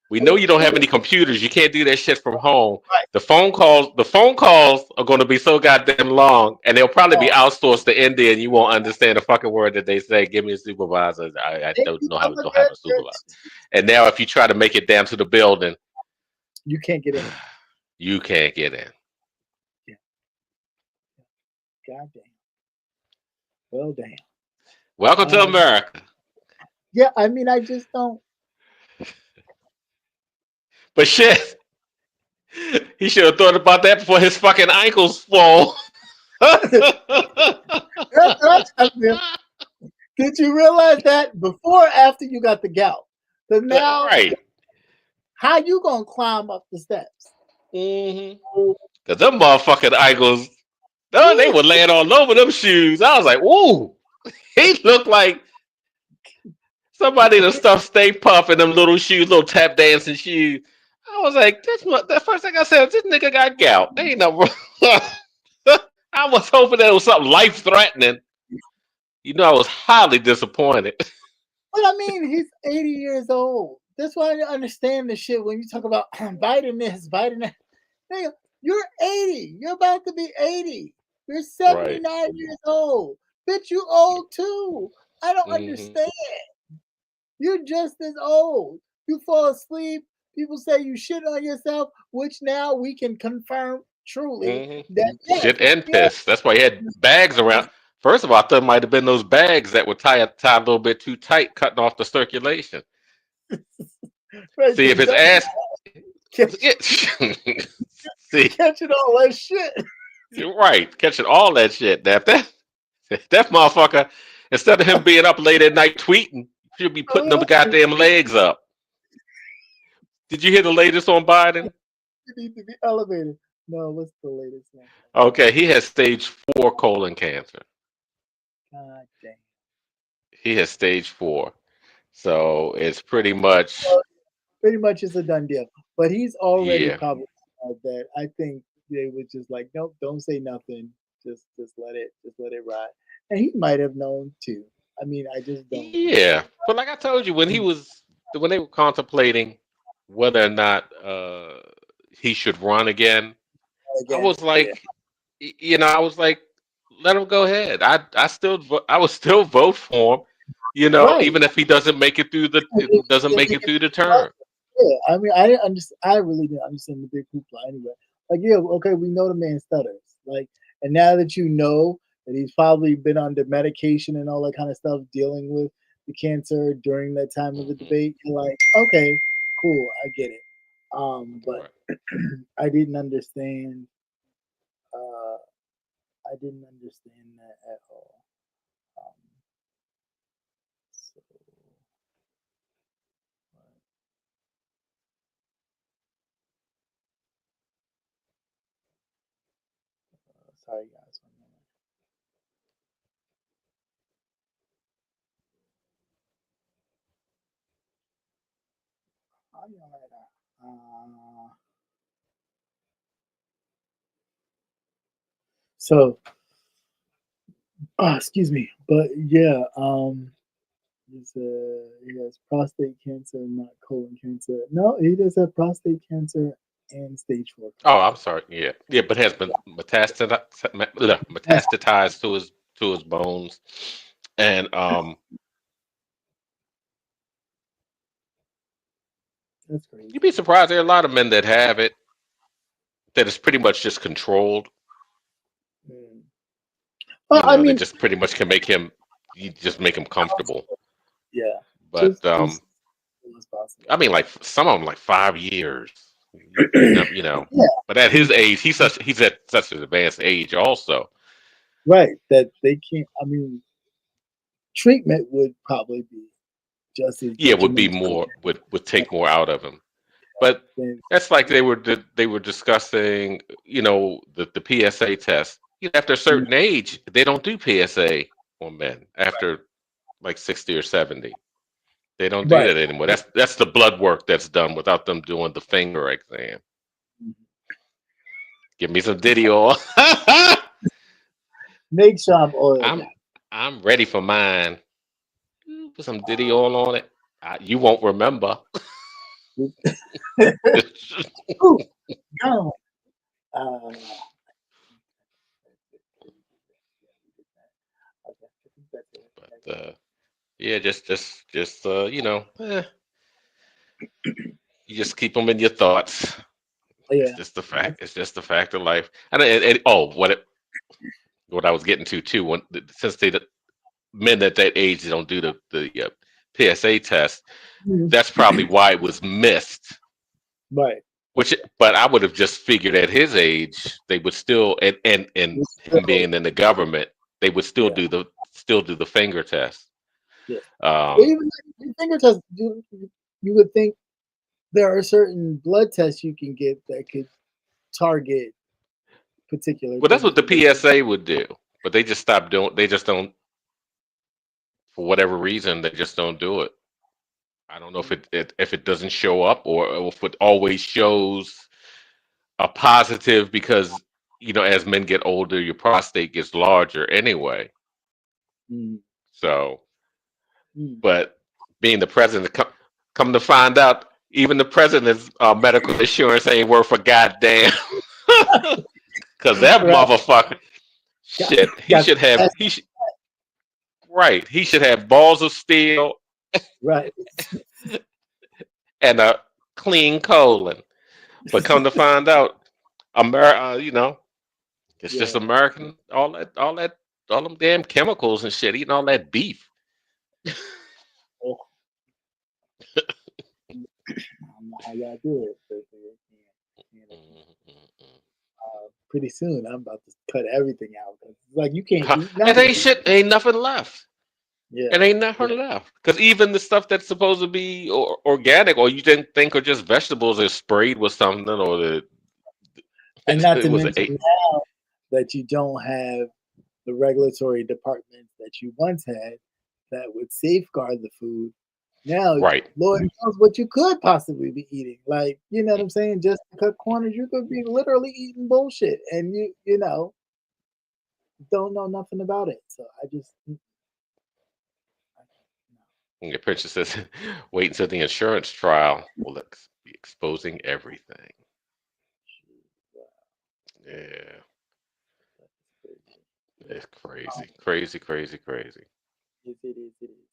Speaker 3: We know you don't have any computers. You can't do that shit from home.
Speaker 2: Right.
Speaker 3: The phone calls are going to be so goddamn long, and they'll probably be outsourced to India, and you won't understand a fucking word that they say. Give me a supervisor. I
Speaker 2: Thank
Speaker 3: don't
Speaker 2: you
Speaker 3: know
Speaker 2: so
Speaker 3: how
Speaker 2: much.
Speaker 3: don't have a supervisor. And now, if you try to make it down to the building,
Speaker 2: You can't get in.
Speaker 3: you can't get in.
Speaker 2: Yeah. Goddamn. Well, damn.
Speaker 3: Welcome to America.
Speaker 2: Yeah, I mean, I just don't.
Speaker 3: But shit, he should have thought about that before his fucking ankles fall.
Speaker 2: That's what I feel. Did you realize that before or after you got the gout? Because now,
Speaker 3: Right.
Speaker 2: how you gonna climb up the steps?
Speaker 3: Because them motherfucking ankles, they were laying all over them shoes. I was like, ooh, he looked like somebody that stuffed Stay Puff in them little shoes, little tap dancing shoes. I was like, the first thing I said, this nigga got gout. They ain't no wrong. I was hoping that it was something life threatening. You know, I was highly disappointed.
Speaker 2: But I mean, he's 80 years old. That's why I understand the shit when you talk about Biden this, Biden that. Nigga, you're 80. You're about to be 80. You're 79
Speaker 3: Right.
Speaker 2: years old. Bitch, you old too. I don't
Speaker 3: Mm-hmm.
Speaker 2: understand. You're just as old. You fall asleep. People say you shit on yourself, which now we can confirm truly that yes,
Speaker 3: Shit and
Speaker 2: yes.
Speaker 3: piss. That's why he had bags around. First of all, I thought it might have been those bags that were tied a little bit too tight, cutting off the circulation.
Speaker 2: Right,
Speaker 3: See if his ass. See,
Speaker 2: catching all that shit.
Speaker 3: you're right, catching all that shit. That motherfucker, instead of him being up late at night tweeting, should be putting them goddamn legs up. Did you hear the latest on Biden?
Speaker 2: You need to be elevated. No, what's the latest one?
Speaker 3: Okay, he has stage 4 colon cancer.
Speaker 2: God damn.
Speaker 3: He has stage 4. So it's pretty much,
Speaker 2: Pretty much it's a done deal. But he's already
Speaker 3: yeah.
Speaker 2: probably that. I think they was just like, nope, don't say nothing. Just let it ride. And he might have known too. I mean, I just don't.
Speaker 3: Yeah. But like I told you, when they were contemplating whether or not he should run again, I
Speaker 2: Again,
Speaker 3: was like, I was like, let him go ahead. I would still vote for him,
Speaker 2: right.
Speaker 3: even if he doesn't make it through the term.
Speaker 2: Yeah, I mean, I didn't understand. I really didn't understand the big hoopla anyway. Like, yeah, okay, we know the man stutters. Like, and now that you know that he's probably been under medication and all that kind of stuff, dealing with the cancer during that time of the
Speaker 3: Hmm.
Speaker 2: debate, you're like, okay, cool, I get it. But
Speaker 3: Right.
Speaker 2: I didn't understand. Uh, I didn't understand that at all. So, sorry, guys. One minute. How do you like that? So, excuse me, but yeah, he has prostate cancer, not colon cancer. No, he does have prostate cancer and stage 4
Speaker 3: Oh,
Speaker 2: colon
Speaker 3: I'm sorry. Yeah, yeah, but has been
Speaker 2: cancer.
Speaker 3: metastasized to his bones, and
Speaker 2: That's crazy.
Speaker 3: you'd be surprised. There are a lot of men that have it that is pretty much just controlled.
Speaker 2: Mm. Well, I
Speaker 3: They
Speaker 2: mean,
Speaker 3: just pretty much can you just make him comfortable.
Speaker 2: yeah,
Speaker 3: But
Speaker 2: just as possible.
Speaker 3: I mean, like some of them, like 5 years. You know,
Speaker 2: Yeah,
Speaker 3: But at his age, he's at such an advanced age, also.
Speaker 2: right. That they can't. I mean, treatment would probably be just as
Speaker 3: Yeah, would be
Speaker 2: detrimental
Speaker 3: more would take more out of him. But
Speaker 2: than
Speaker 3: that's like they were discussing, the PSA test. After a certain age, they don't do PSA on men after like 60 or 70. They don't do
Speaker 2: right.
Speaker 3: that anymore. That's the blood work that's done without them doing the finger exam. Give me some Diddy oil.
Speaker 2: Make sure I'm oiled
Speaker 3: I'm I'm ready for mine. Put some Diddy oil on it. You won't remember.
Speaker 2: down. Ooh, gone. Uh, okay, I think that's it.
Speaker 3: But yeah, you just keep them in your thoughts.
Speaker 2: Oh,
Speaker 3: It's
Speaker 2: yeah.
Speaker 3: just the fact. It's just the fact of life. And oh, what it. Go what I was getting to too. Since men at that age don't do the PSA test,
Speaker 2: Mhm.
Speaker 3: that's probably why it was missed.
Speaker 2: Right.
Speaker 3: But I would have just figured at his age they would still, and
Speaker 2: It's
Speaker 3: him
Speaker 2: still-
Speaker 3: being in the government, they would still
Speaker 2: yeah.
Speaker 3: do the finger test.
Speaker 2: Yeah. Well,
Speaker 3: Um,
Speaker 2: even like finger tests, you would think there are certain blood tests you can get that could target particular
Speaker 3: well, that's
Speaker 2: things.
Speaker 3: what the
Speaker 2: But
Speaker 3: PSA would do, but they just stopped doing. They just don't, for whatever reason, they just don't do it. I don't know if it doesn't show up or if it always shows a positive because as men get older, your prostate gets larger anyway.
Speaker 2: mm,
Speaker 3: So,
Speaker 2: mm.
Speaker 3: but being the president, come to find out, even the president's medical insurance ain't worth a goddamn. Because that
Speaker 2: Right,
Speaker 3: motherfucker,
Speaker 2: got,
Speaker 3: shit,
Speaker 2: got that's
Speaker 3: he should have balls of steel
Speaker 2: right.
Speaker 3: and a clean colon. But come to find out, it's just
Speaker 2: Yeah.
Speaker 3: American, all them damn chemicals and shit, eating all that beef.
Speaker 2: Oh, I don't know how y'all do it, but pretty soon I'm about to cut everything out. It's like you can't eat
Speaker 3: It
Speaker 2: nothing.
Speaker 3: ain't shit, ain't nothing left.
Speaker 2: Yeah.
Speaker 3: It ain't nothing
Speaker 2: Yeah.
Speaker 3: left. Because even the stuff that's supposed to be organic, or you didn't think are just vegetables, is sprayed with something, or
Speaker 2: And not
Speaker 3: it
Speaker 2: to
Speaker 3: was
Speaker 2: mention
Speaker 3: a
Speaker 2: now that you don't have the regulatory departments that you once had that would safeguard the food. Now,
Speaker 3: right.
Speaker 2: Lord knows what you could possibly be eating. Like, you know what I'm saying? Just to cut corners, you could be literally eating bullshit, and you know don't know nothing about it. So I just,
Speaker 3: And your picture says, wait until the insurance trial will be exposing everything. Yeah, it's crazy, crazy, crazy, crazy.
Speaker 2: yes, it is. It is.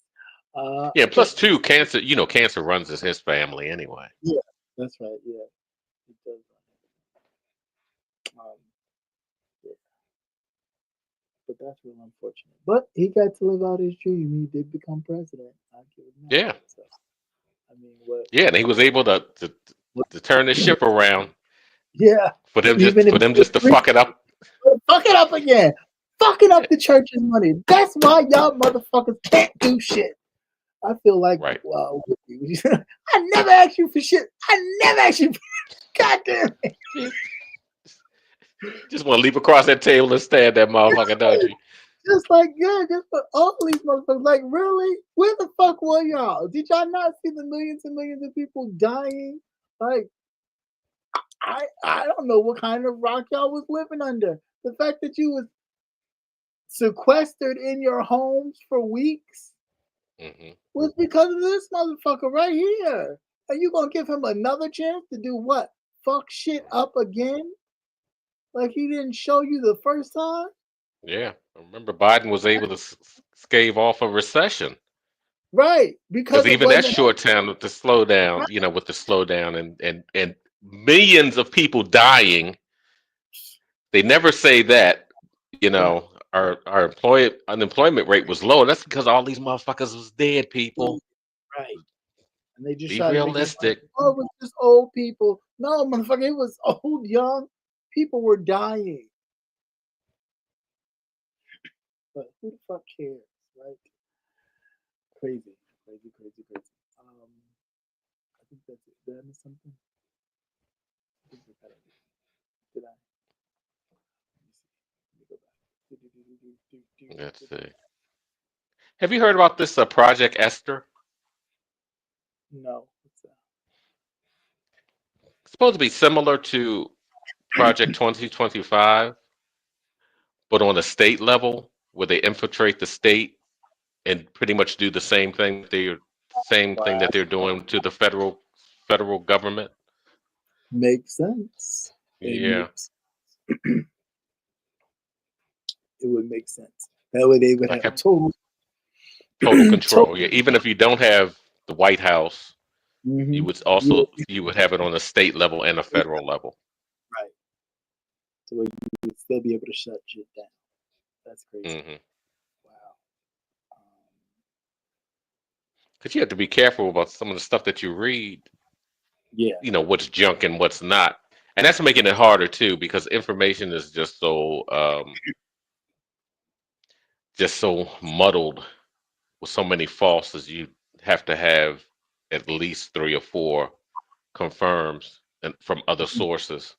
Speaker 3: Yeah,
Speaker 2: Okay.
Speaker 3: plus two, cancer, cancer runs in his family anyway.
Speaker 2: Yeah, that's right. Yeah, it does. Um, yeah, but that's real unfortunate. But he got to live out his dream. He did become president. I give him that.
Speaker 3: Yeah,
Speaker 2: So, I mean, what?
Speaker 3: yeah, and he was able to turn the ship around
Speaker 2: Yeah, even if
Speaker 3: for them just to fuck it up.
Speaker 2: fuck it up again, fucking up the church's money. That's why y'all motherfuckers can't do shit. I feel like,
Speaker 3: Right.
Speaker 2: well, I never asked you for shit. I never asked you. For, God damn it.
Speaker 3: Just want to leap across that table and stab that motherfucker, don't you?
Speaker 2: Just like, yeah, just for all these motherfuckers. Like, really? Where the fuck were y'all? Did y'all not see the millions and millions of people dying? Like, I don't know what kind of rock y'all was living under. The fact that you was sequestered in your homes for weeks
Speaker 3: Hmm.
Speaker 2: was because of this motherfucker right here. Are you gonna give him another chance to do what? Fuck shit up again? Like he didn't show you the first time?
Speaker 3: Yeah, I remember Biden was able to stave off a recession
Speaker 2: Right.
Speaker 3: because
Speaker 2: Because it
Speaker 3: even that
Speaker 2: wasn't
Speaker 3: short term with the slowdown, with the slowdown and millions of people dying, they never say that.
Speaker 2: right,
Speaker 3: Our unemployment rate was low. And that's because all these motherfuckers was dead. People,
Speaker 2: right. And they just
Speaker 3: be
Speaker 2: try to make it
Speaker 3: realistic.
Speaker 2: oh, it was just old people. No, motherfucker, it was old, young. People were dying. But who the fuck cares, right? Crazy, crazy, crazy, crazy. I think that's it. Did I miss something? I think we got it. Did I? Let me go
Speaker 3: Let's
Speaker 2: back.
Speaker 3: see. Have you heard about this Project Esther?
Speaker 2: No. What's that?
Speaker 3: It's supposed to be similar to Project 2025, but on a state level, where they infiltrate the state and pretty much do the same thing
Speaker 2: Wow.
Speaker 3: that they're doing to the federal government.
Speaker 2: Makes sense. It
Speaker 3: Yeah,
Speaker 2: makes it would make sense. That way they would
Speaker 3: like
Speaker 2: have
Speaker 3: have
Speaker 2: total
Speaker 3: total
Speaker 2: total
Speaker 3: control. Yeah, even if you don't have the White House,
Speaker 2: hmm
Speaker 3: you would have it on a state level and a federal level.
Speaker 2: right. So you would still be able to shut shit down. That's crazy.
Speaker 3: Mm-hmm.
Speaker 2: Wow.
Speaker 3: Because you have to be careful about some of the stuff that you read.
Speaker 2: Yeah.
Speaker 3: You know what's junk and what's not, and that's making it harder too because information is just so muddled with so many falses. You have to have at least 3 or 4 confirms and from other sources.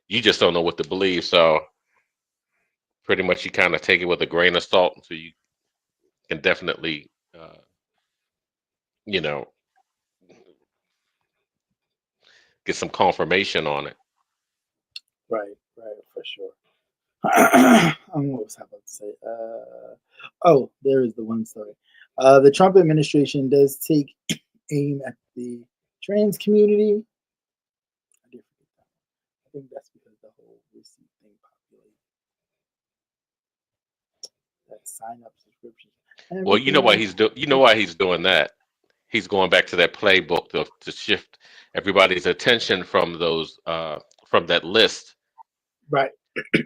Speaker 3: You just don't know what to believe, so pretty much you kind of take it with a grain of salt so you can definitely you know get some confirmation on it.
Speaker 2: Right. Right. For sure. What was I about to say? Oh, there is the one story. The Trump administration does take aim at the trans community. I did forget that. I think that's because the whole receipt thing populated that sign up subscriptions and
Speaker 3: Well, you know
Speaker 2: everything
Speaker 3: why
Speaker 2: else.
Speaker 3: he's doing that. He's going back to that playbook to shift everybody's attention from that list
Speaker 2: Right.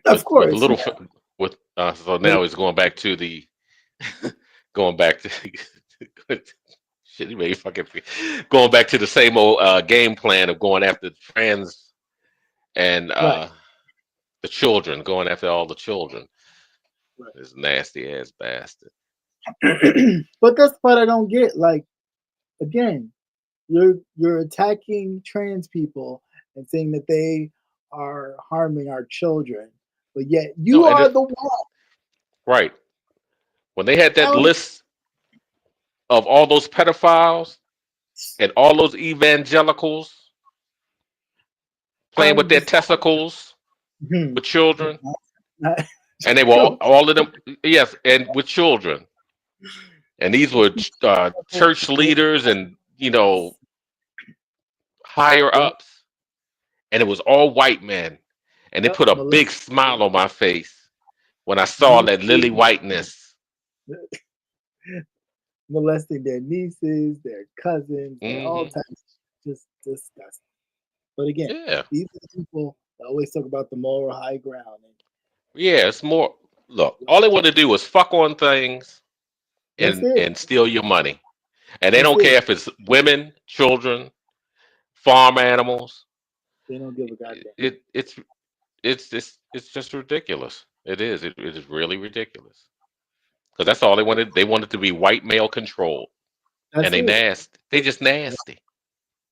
Speaker 2: Of
Speaker 3: with
Speaker 2: course.
Speaker 3: little
Speaker 2: Yeah.
Speaker 3: with so
Speaker 2: Little,
Speaker 3: now he's going back to the going back to shit. He made fucking going back to the same old game plan of going after trans and
Speaker 2: right.
Speaker 3: the children, going after all the children.
Speaker 2: Right.
Speaker 3: This nasty ass bastard.
Speaker 2: But that's the part I don't get. Like, again, you're attacking trans people and saying that they are harming our children, but yet
Speaker 3: No,
Speaker 2: you
Speaker 3: and
Speaker 2: are
Speaker 3: it,
Speaker 2: the one.
Speaker 3: right when they had that
Speaker 2: How
Speaker 3: list of all those pedophiles and all those evangelicals playing
Speaker 2: I'm
Speaker 3: with their
Speaker 2: just
Speaker 3: testicles
Speaker 2: hmm,
Speaker 3: with children,
Speaker 2: not
Speaker 3: and they were
Speaker 2: true.
Speaker 3: all of them, yes, and with children, and these were church leaders and higher
Speaker 2: Yep,
Speaker 3: ups, and it was all white men, and it
Speaker 2: yep.
Speaker 3: put a big smile on my face when I saw that lily
Speaker 2: Nieces,
Speaker 3: whiteness.
Speaker 2: molesting their nieces, their cousins, their all
Speaker 3: Hmm.
Speaker 2: types. Just disgusting. But again,
Speaker 3: Yeah,
Speaker 2: these are the people that always talk about the moral high ground. And
Speaker 3: yeah, it's more. Look, all they want to do is fuck on things
Speaker 2: that's
Speaker 3: and
Speaker 2: it.
Speaker 3: and steal your money, and they
Speaker 2: That's
Speaker 3: don't care
Speaker 2: it.
Speaker 3: if it's women, children, farm animals.
Speaker 2: They don't give a goddamn.
Speaker 3: It it's just ridiculous. It is. It is really ridiculous. Because that's all they wanted. They wanted to be white male controlled, and
Speaker 2: That's
Speaker 3: they
Speaker 2: it.
Speaker 3: nasty. They just nasty.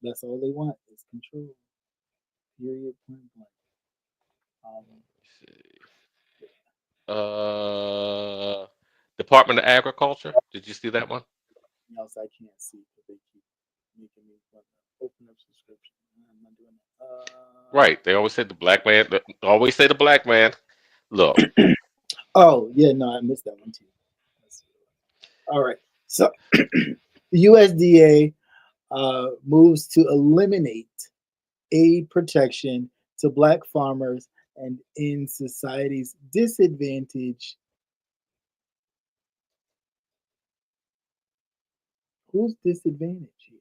Speaker 2: That's all they want is control. Period. Point blank. Um,
Speaker 3: Uh, Department of Agriculture. Did you see that one?
Speaker 2: anything else I can't see because they keep making me want to open up subscription. I'm not doing
Speaker 3: Right. They always say the black man. Always say the black man. Look.
Speaker 2: that. Oh yeah, no, I missed that one too. All right, so the USDA moves to eliminate aid protection to Black farmers and in society's disadvantage. Who's disadvantaged here?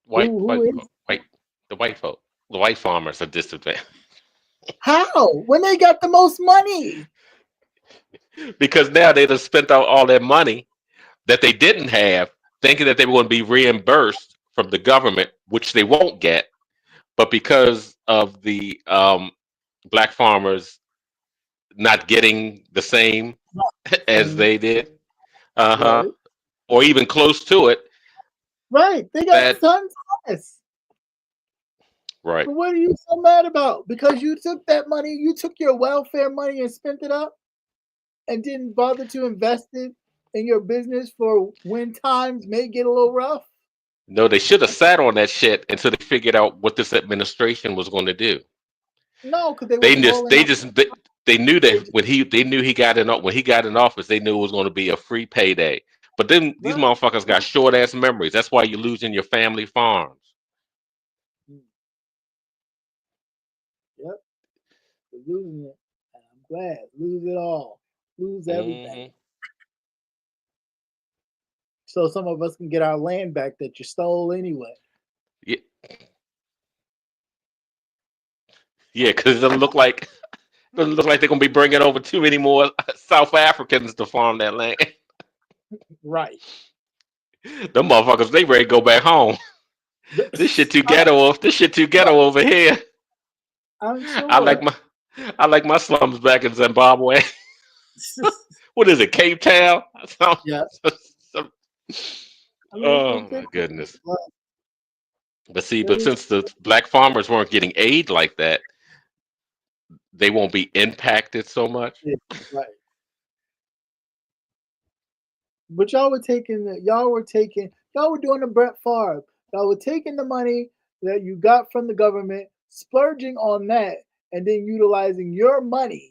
Speaker 3: White,
Speaker 2: Who
Speaker 3: white,
Speaker 2: is?
Speaker 3: white. The white folk. The white farmers are disadvantaged
Speaker 2: How? When they got the most money?
Speaker 3: because now they have spent out all their money that they didn't have, thinking that they were going to be reimbursed from the government, which they won't get. But because of the black farmers not getting the same as
Speaker 2: Same,
Speaker 3: they did, uh huh,
Speaker 2: right?
Speaker 3: or even close to it,
Speaker 2: Right. They got
Speaker 3: that
Speaker 2: tons less.
Speaker 3: right.
Speaker 2: But what are you so mad about? Because you took that money, you took your welfare money and spent it up and didn't bother to invest it in your business for when times may get a little rough?
Speaker 3: No, they should have sat on that shit until they figured out what this administration was going to do.
Speaker 2: No, because they
Speaker 3: They
Speaker 2: wasn't
Speaker 3: just,
Speaker 2: rolling
Speaker 3: they
Speaker 2: out.
Speaker 3: just, they knew
Speaker 2: They
Speaker 3: that
Speaker 2: just,
Speaker 3: they knew he got in when he got in office, they knew it was going to be a free payday. But then these
Speaker 2: right.
Speaker 3: motherfuckers got short ass memories. That's why you're losing your family farms.
Speaker 2: Mm, yep. They're losing it. And I'm glad. Lose it all. Lose everything.
Speaker 3: Hmm.
Speaker 2: So some of us can get our land back that you stole anyway.
Speaker 3: Yeah, yeah, because it doesn't look like Doesn't look like they're gonna be bringing over too many more South Africans to farm that land.
Speaker 2: Right.
Speaker 3: Them motherfuckers, they ready to go back home. This shit too ghetto. This shit too ghetto over here.
Speaker 2: I'm
Speaker 3: I
Speaker 2: sure.
Speaker 3: like my, I like my slums back in Zimbabwe. What is it, Cape Town?
Speaker 2: Yeah.
Speaker 3: Some-
Speaker 2: I mean,
Speaker 3: oh
Speaker 2: it's
Speaker 3: my goodness.
Speaker 2: like,
Speaker 3: But see,
Speaker 2: there
Speaker 3: but
Speaker 2: is
Speaker 3: since the black farmers weren't getting aid like that, they won't be impacted so much.
Speaker 2: yeah, right. But y'all were doing the Brett Favre. Y'all were taking the money that you got from the government, splurging on that, and then utilizing your money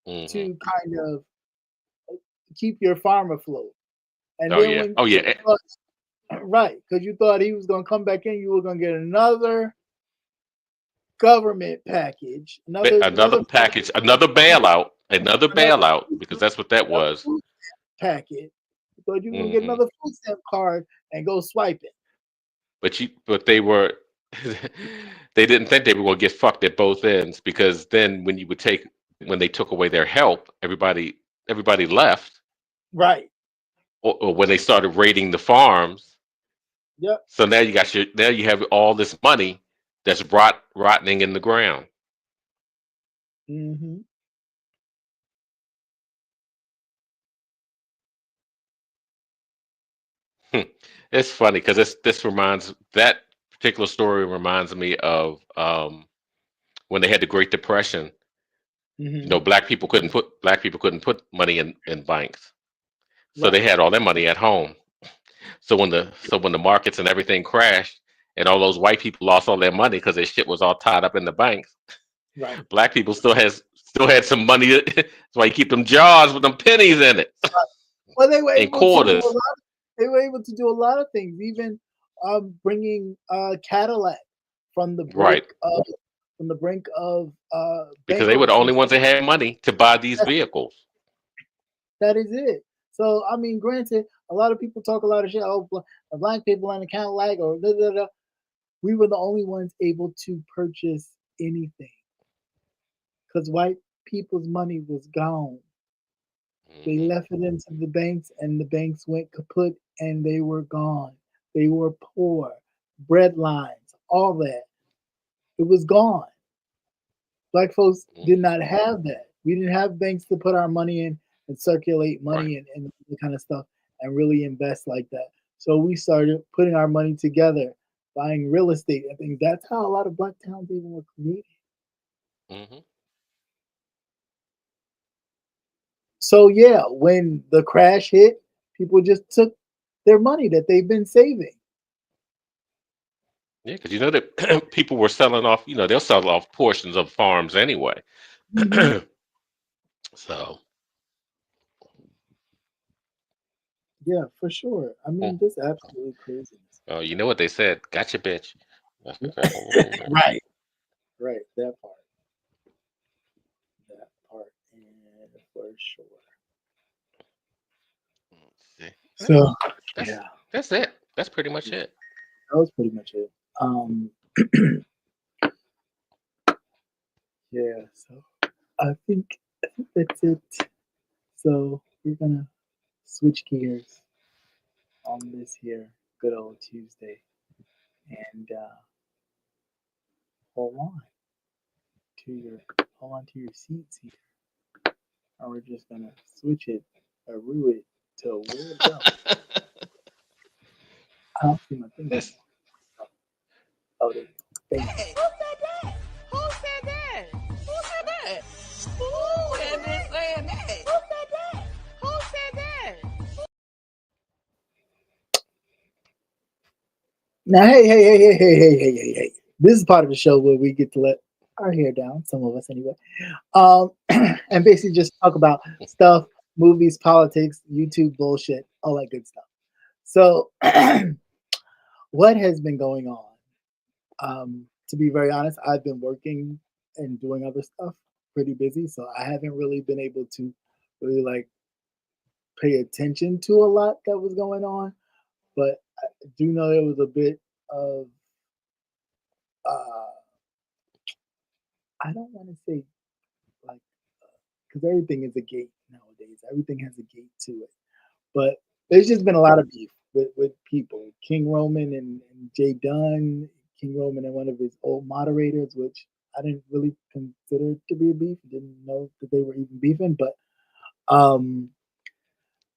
Speaker 3: Hmm.
Speaker 2: to kind of keep your farm afloat. And
Speaker 3: Oh
Speaker 2: then
Speaker 3: yeah.
Speaker 2: when
Speaker 3: Oh yeah.
Speaker 2: right, because you thought he was gonna come back in, you were gonna get another government package,
Speaker 3: Another package, another
Speaker 2: another
Speaker 3: bailout, because that's what that was.
Speaker 2: food packet. You thought you were gonna get
Speaker 3: Hmm.
Speaker 2: another food stamp card and go swipe it.
Speaker 3: But they were, they didn't think they were going to get fucked at both ends, because then when they took away their help, everybody left,
Speaker 2: Right.
Speaker 3: or when they started raiding the farms.
Speaker 2: Yep.
Speaker 3: So now you have all this money that's rotting in the ground.
Speaker 2: Mm-hmm.
Speaker 3: It's funny because that particular story reminds me of when they had the Great Depression.
Speaker 2: Mm-hmm.
Speaker 3: Black people couldn't put money in banks, so they
Speaker 2: Right.
Speaker 3: had all their money at home. So when the markets and everything crashed, and all those white people lost all their money because their shit was all tied up in the banks,
Speaker 2: Right.
Speaker 3: black people still had some money. That's why you keep them jars with them pennies in it
Speaker 2: Well, they were
Speaker 3: and
Speaker 2: able to do a
Speaker 3: quarters.
Speaker 2: lot. They were able to do a lot of things, even bringing Cadillac from the brink
Speaker 3: Right,
Speaker 2: of
Speaker 3: because they were the
Speaker 2: bankruptcy.
Speaker 3: only ones that had money to buy these vehicles.
Speaker 2: That is it. So I mean, granted, a lot of people talk a lot of shit. Oh, black people on the Cadillac or da, da, da. We were the only ones able to purchase anything because white people's money was gone. They
Speaker 3: Hmm.
Speaker 2: left it into the banks, and the banks went kaput, and they were gone. They were poor, bread lines, all that. It was gone. Black folks did not have that. We didn't have banks to put our money in and circulate
Speaker 3: Right.
Speaker 2: money and the kind of stuff and really invest like that. So we started putting our money together, buying real estate and things. That's how a lot of black towns even were created.
Speaker 3: Hmm.
Speaker 2: So yeah, when the crash hit, people just took their money that they've been saving.
Speaker 3: Yeah, because you know that people were selling off. They'll sell off portions of farms anyway.
Speaker 2: Hmm.
Speaker 3: So,
Speaker 2: Yeah, for sure. I
Speaker 3: hmm.
Speaker 2: mean, just absolutely craziness.
Speaker 3: Oh, you know what they said? Gotcha, bitch. That's the crap over there.
Speaker 2: Right, right. That part, and for sure.
Speaker 3: See, Well,
Speaker 2: So
Speaker 3: that's
Speaker 2: yeah,
Speaker 3: that's it. That's pretty much it.
Speaker 2: that was pretty much it. Um, yeah. So I think that's it. So we're gonna switch gears on this here good old Tuesday, and hold on hold on to your seats here, and we're just gonna switch it, or rue it to where it go. I don't see my thing
Speaker 3: That's
Speaker 2: anymore. Oh, there you go. Thank you.
Speaker 4: Who said that? Who said that? Who said that? Who said that? Saying that? Who said that? Who said that?
Speaker 2: Now, hey. This is part of the show where we get to let our hair down, some of us anyway, and basically just talk about stuff, movies, politics, YouTube bullshit, all that good stuff. So, what has been going on? To be very honest, I've been working and doing other stuff, pretty busy, so I haven't really been able to really like pay attention to a lot that was going on. But I do know there was a bit of uh, I don't want to say like because everything is a gate nowadays. Everything has a gate to it. But there's just been a lot of beef with people. King Roman and Jay Dunn, King Roman and one of his old moderators, which I didn't really consider to be a beef. Didn't know that they were even beefing, but um,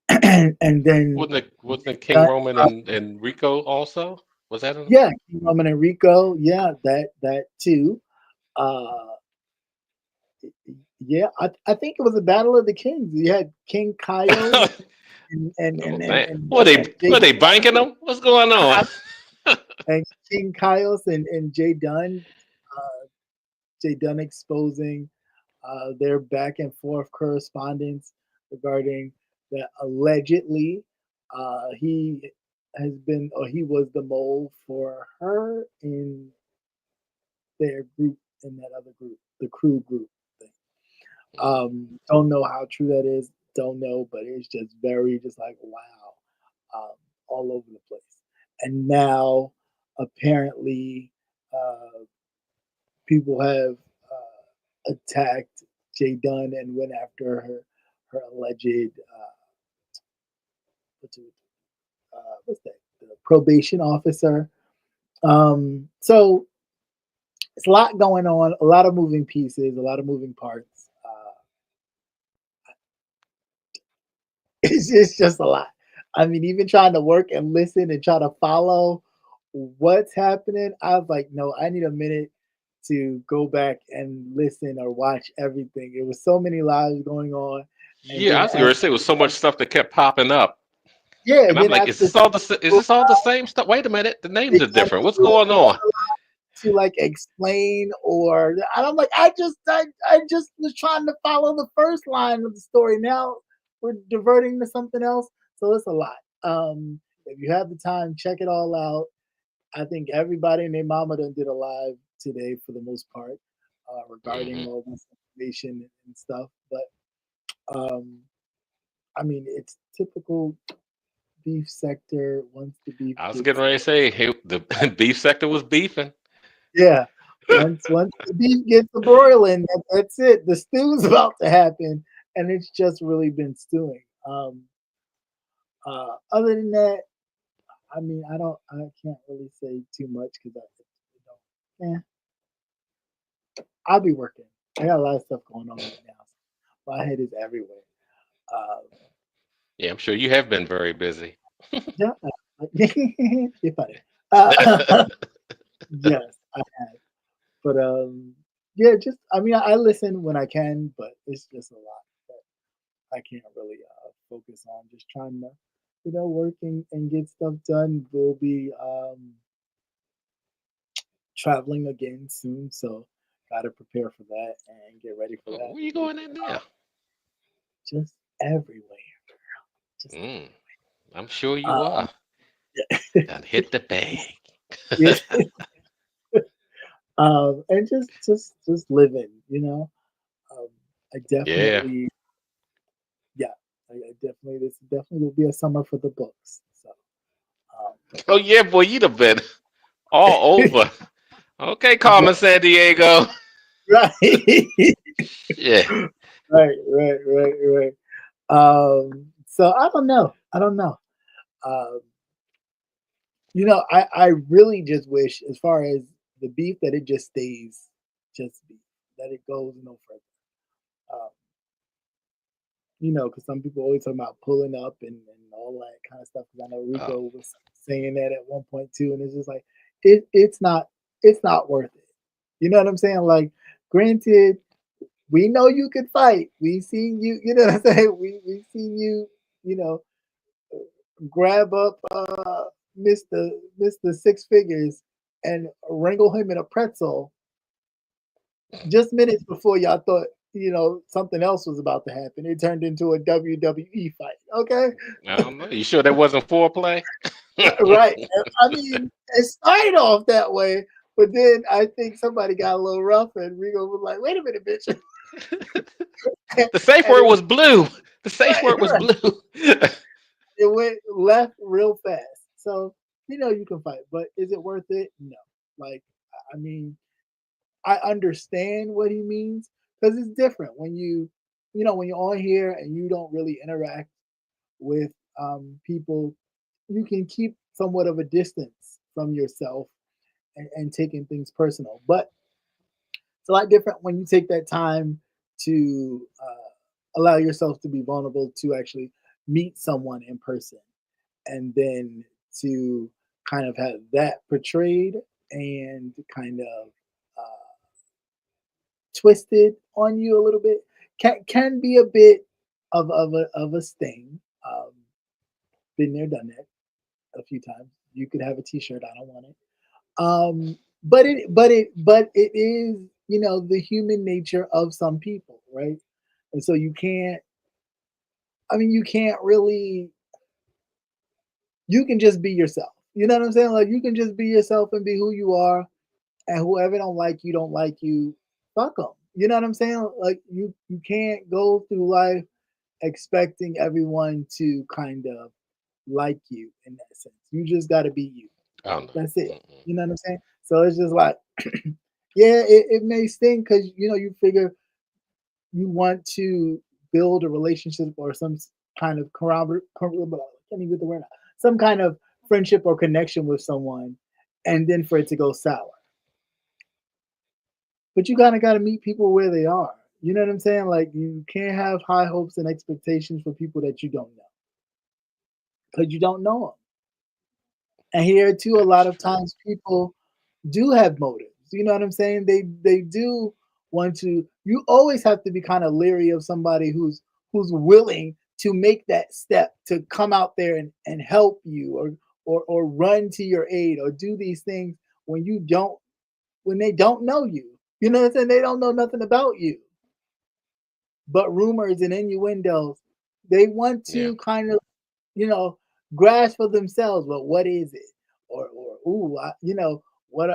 Speaker 2: and then
Speaker 3: Wasn't it King
Speaker 2: Dunn,
Speaker 3: Roman and Rico also? Was that in?
Speaker 2: yeah, King Roman and Rico, yeah, that too. Uh, yeah, I think it was a battle of the kings. You had King Kaios
Speaker 3: Oh man,
Speaker 2: and
Speaker 3: were
Speaker 2: Jay
Speaker 3: they banking them? What's going on?
Speaker 2: and King Kaios and Jay Dunn. Jay Dunn exposing their back and forth correspondence regarding that allegedly he has been or he was the mole for her in their group in that other group, the crew group thing. Don't know how true that is. Don't know, but it's just very just like wow, all over the place. And now apparently people have attacked Jay Dunn and went after her alleged what's, what's that the probation officer. So it's a lot going on, a lot of moving pieces, a lot of moving parts. It's just a lot. I mean, even trying to work and listen and try to follow what's happening, I was like, no, I need a minute to go back and listen or watch everything. It was so many lives going on, and
Speaker 3: Yeah, I
Speaker 2: then
Speaker 3: was going to
Speaker 2: after,
Speaker 3: say it was so much stuff that kept popping up,
Speaker 2: yeah,
Speaker 3: and
Speaker 2: and
Speaker 3: I'm
Speaker 2: then
Speaker 3: like,
Speaker 2: after
Speaker 3: is this all the same stuff? Wait a minute, the names are different. What's
Speaker 2: it
Speaker 3: going on?
Speaker 2: to like explain or and I'm like, I just was trying to follow the first line of the story. Now we're diverting to something else. So it's a lot. If you have the time, check it all out. I think everybody and their mama done did a live today for the most part, regarding
Speaker 3: Hmm.
Speaker 2: all this information and stuff. But I mean, it's typical beef sector. Once the beef
Speaker 3: I was getting
Speaker 2: gets,
Speaker 3: ready to say, hey, the beef sector was beefing.
Speaker 2: yeah, once the beef gets a broiling, that's it. The stew's about to happen, and it's just really been stewing. Other than that, I mean, I can't really say too much because I don't. I'll be working. I got a lot of stuff going on right now. My head is everywhere. Um,
Speaker 3: Yeah, I'm sure you have been very busy.
Speaker 2: yeah, you're funny. Uh, yes, I have. But yeah, just I mean, I listen when I can, but it's just a lot that I can't really focus on. Just trying to, work and get stuff done. We'll be traveling again soon, so gotta prepare for that and get ready for
Speaker 3: Oh,
Speaker 2: that.
Speaker 3: where you going in there?
Speaker 2: Just everywhere, just
Speaker 3: Mm, I'm sure you
Speaker 2: um,
Speaker 3: are. Done hit the bag.
Speaker 2: yeah, and just living, Um, I
Speaker 3: Yeah.
Speaker 2: definitely, yeah, I definitely this definitely will be a summer for the books. So,
Speaker 3: Oh yeah, boy, you'd have been all
Speaker 2: um,
Speaker 3: over. Okay,
Speaker 2: yeah,
Speaker 3: Carmen San Diego.
Speaker 2: right,
Speaker 3: Yeah.
Speaker 2: right. So I don't know. I don't know. Um, I really just wish, as far as the beef, that it just stays just beef, that it goes no further. Um, because some people always talk about pulling up and all that kind of stuff. Because I know
Speaker 3: Oh,
Speaker 2: Rico was saying that at one point too, and it's just like it's not worth it. You know what I'm saying? Like, granted, we know you could fight. We seen you. You know what I'm saying? We seen you. You know, grab up Mister Six Figures and wrangle him in a pretzel just minutes before y'all thought something else was about to happen. It turned into a WWE fight. Okay,
Speaker 3: I don't know. You sure that wasn't foreplay?
Speaker 2: right. I mean, it started off that way, but then I think somebody got a little rough, and Rigo was like, "Wait a minute, bitch,"
Speaker 3: The safe
Speaker 2: and
Speaker 3: word was blue. The safe word was
Speaker 2: right,
Speaker 3: blue.
Speaker 2: it went left real fast. So you can fight, but is it worth it? No. Like, I mean, I understand what he means because it's different when when you're on here and you don't really interact with people, you can keep somewhat of a distance from yourself and taking things personal. But it's a lot different when you take that time to allow yourself to be vulnerable to actually meet someone in person, and then to kind of have that portrayed and kind of uh, twisted on you a little bit can be a bit of a sting. Been there, done that a few times. You could have a T-shirt. I don't want it. But it is, the human nature of some people, right? And so you can't. I mean, you can't really. You can just be yourself. You know what I'm saying? Like you can just be yourself and be who you are, and whoever don't like you. Fuck them. You know what I'm saying? Like you can't go through life expecting everyone to kind of like you in that sense. You just got to be you.
Speaker 3: Oh no.
Speaker 2: That's it.
Speaker 3: Mm-mm.
Speaker 2: You know what I'm saying? So it's just like, yeah, it may sting because you figure you want to build a relationship or some kind of can't even get the word out. Some kind of friendship or connection with someone, and then for it to go sour. But you kind of got to meet people where they are. You know what I'm saying? Like you can't have high hopes and expectations for people that you don't know because you don't know them. And here too, a
Speaker 3: That is
Speaker 2: lot of
Speaker 3: true.
Speaker 2: times people do have motives. You know what I'm saying? They do want to. You always have to be kind of leery of somebody who's willing to make that step to come out there and help you or run to your aid or do these things when you don't when they don't know you. You know what I'm saying? They don't know nothing about you. But rumors and innuendos, they want
Speaker 3: Yeah.
Speaker 2: to kind of, you know, grasp for themselves. But what is it? Or ooh, what?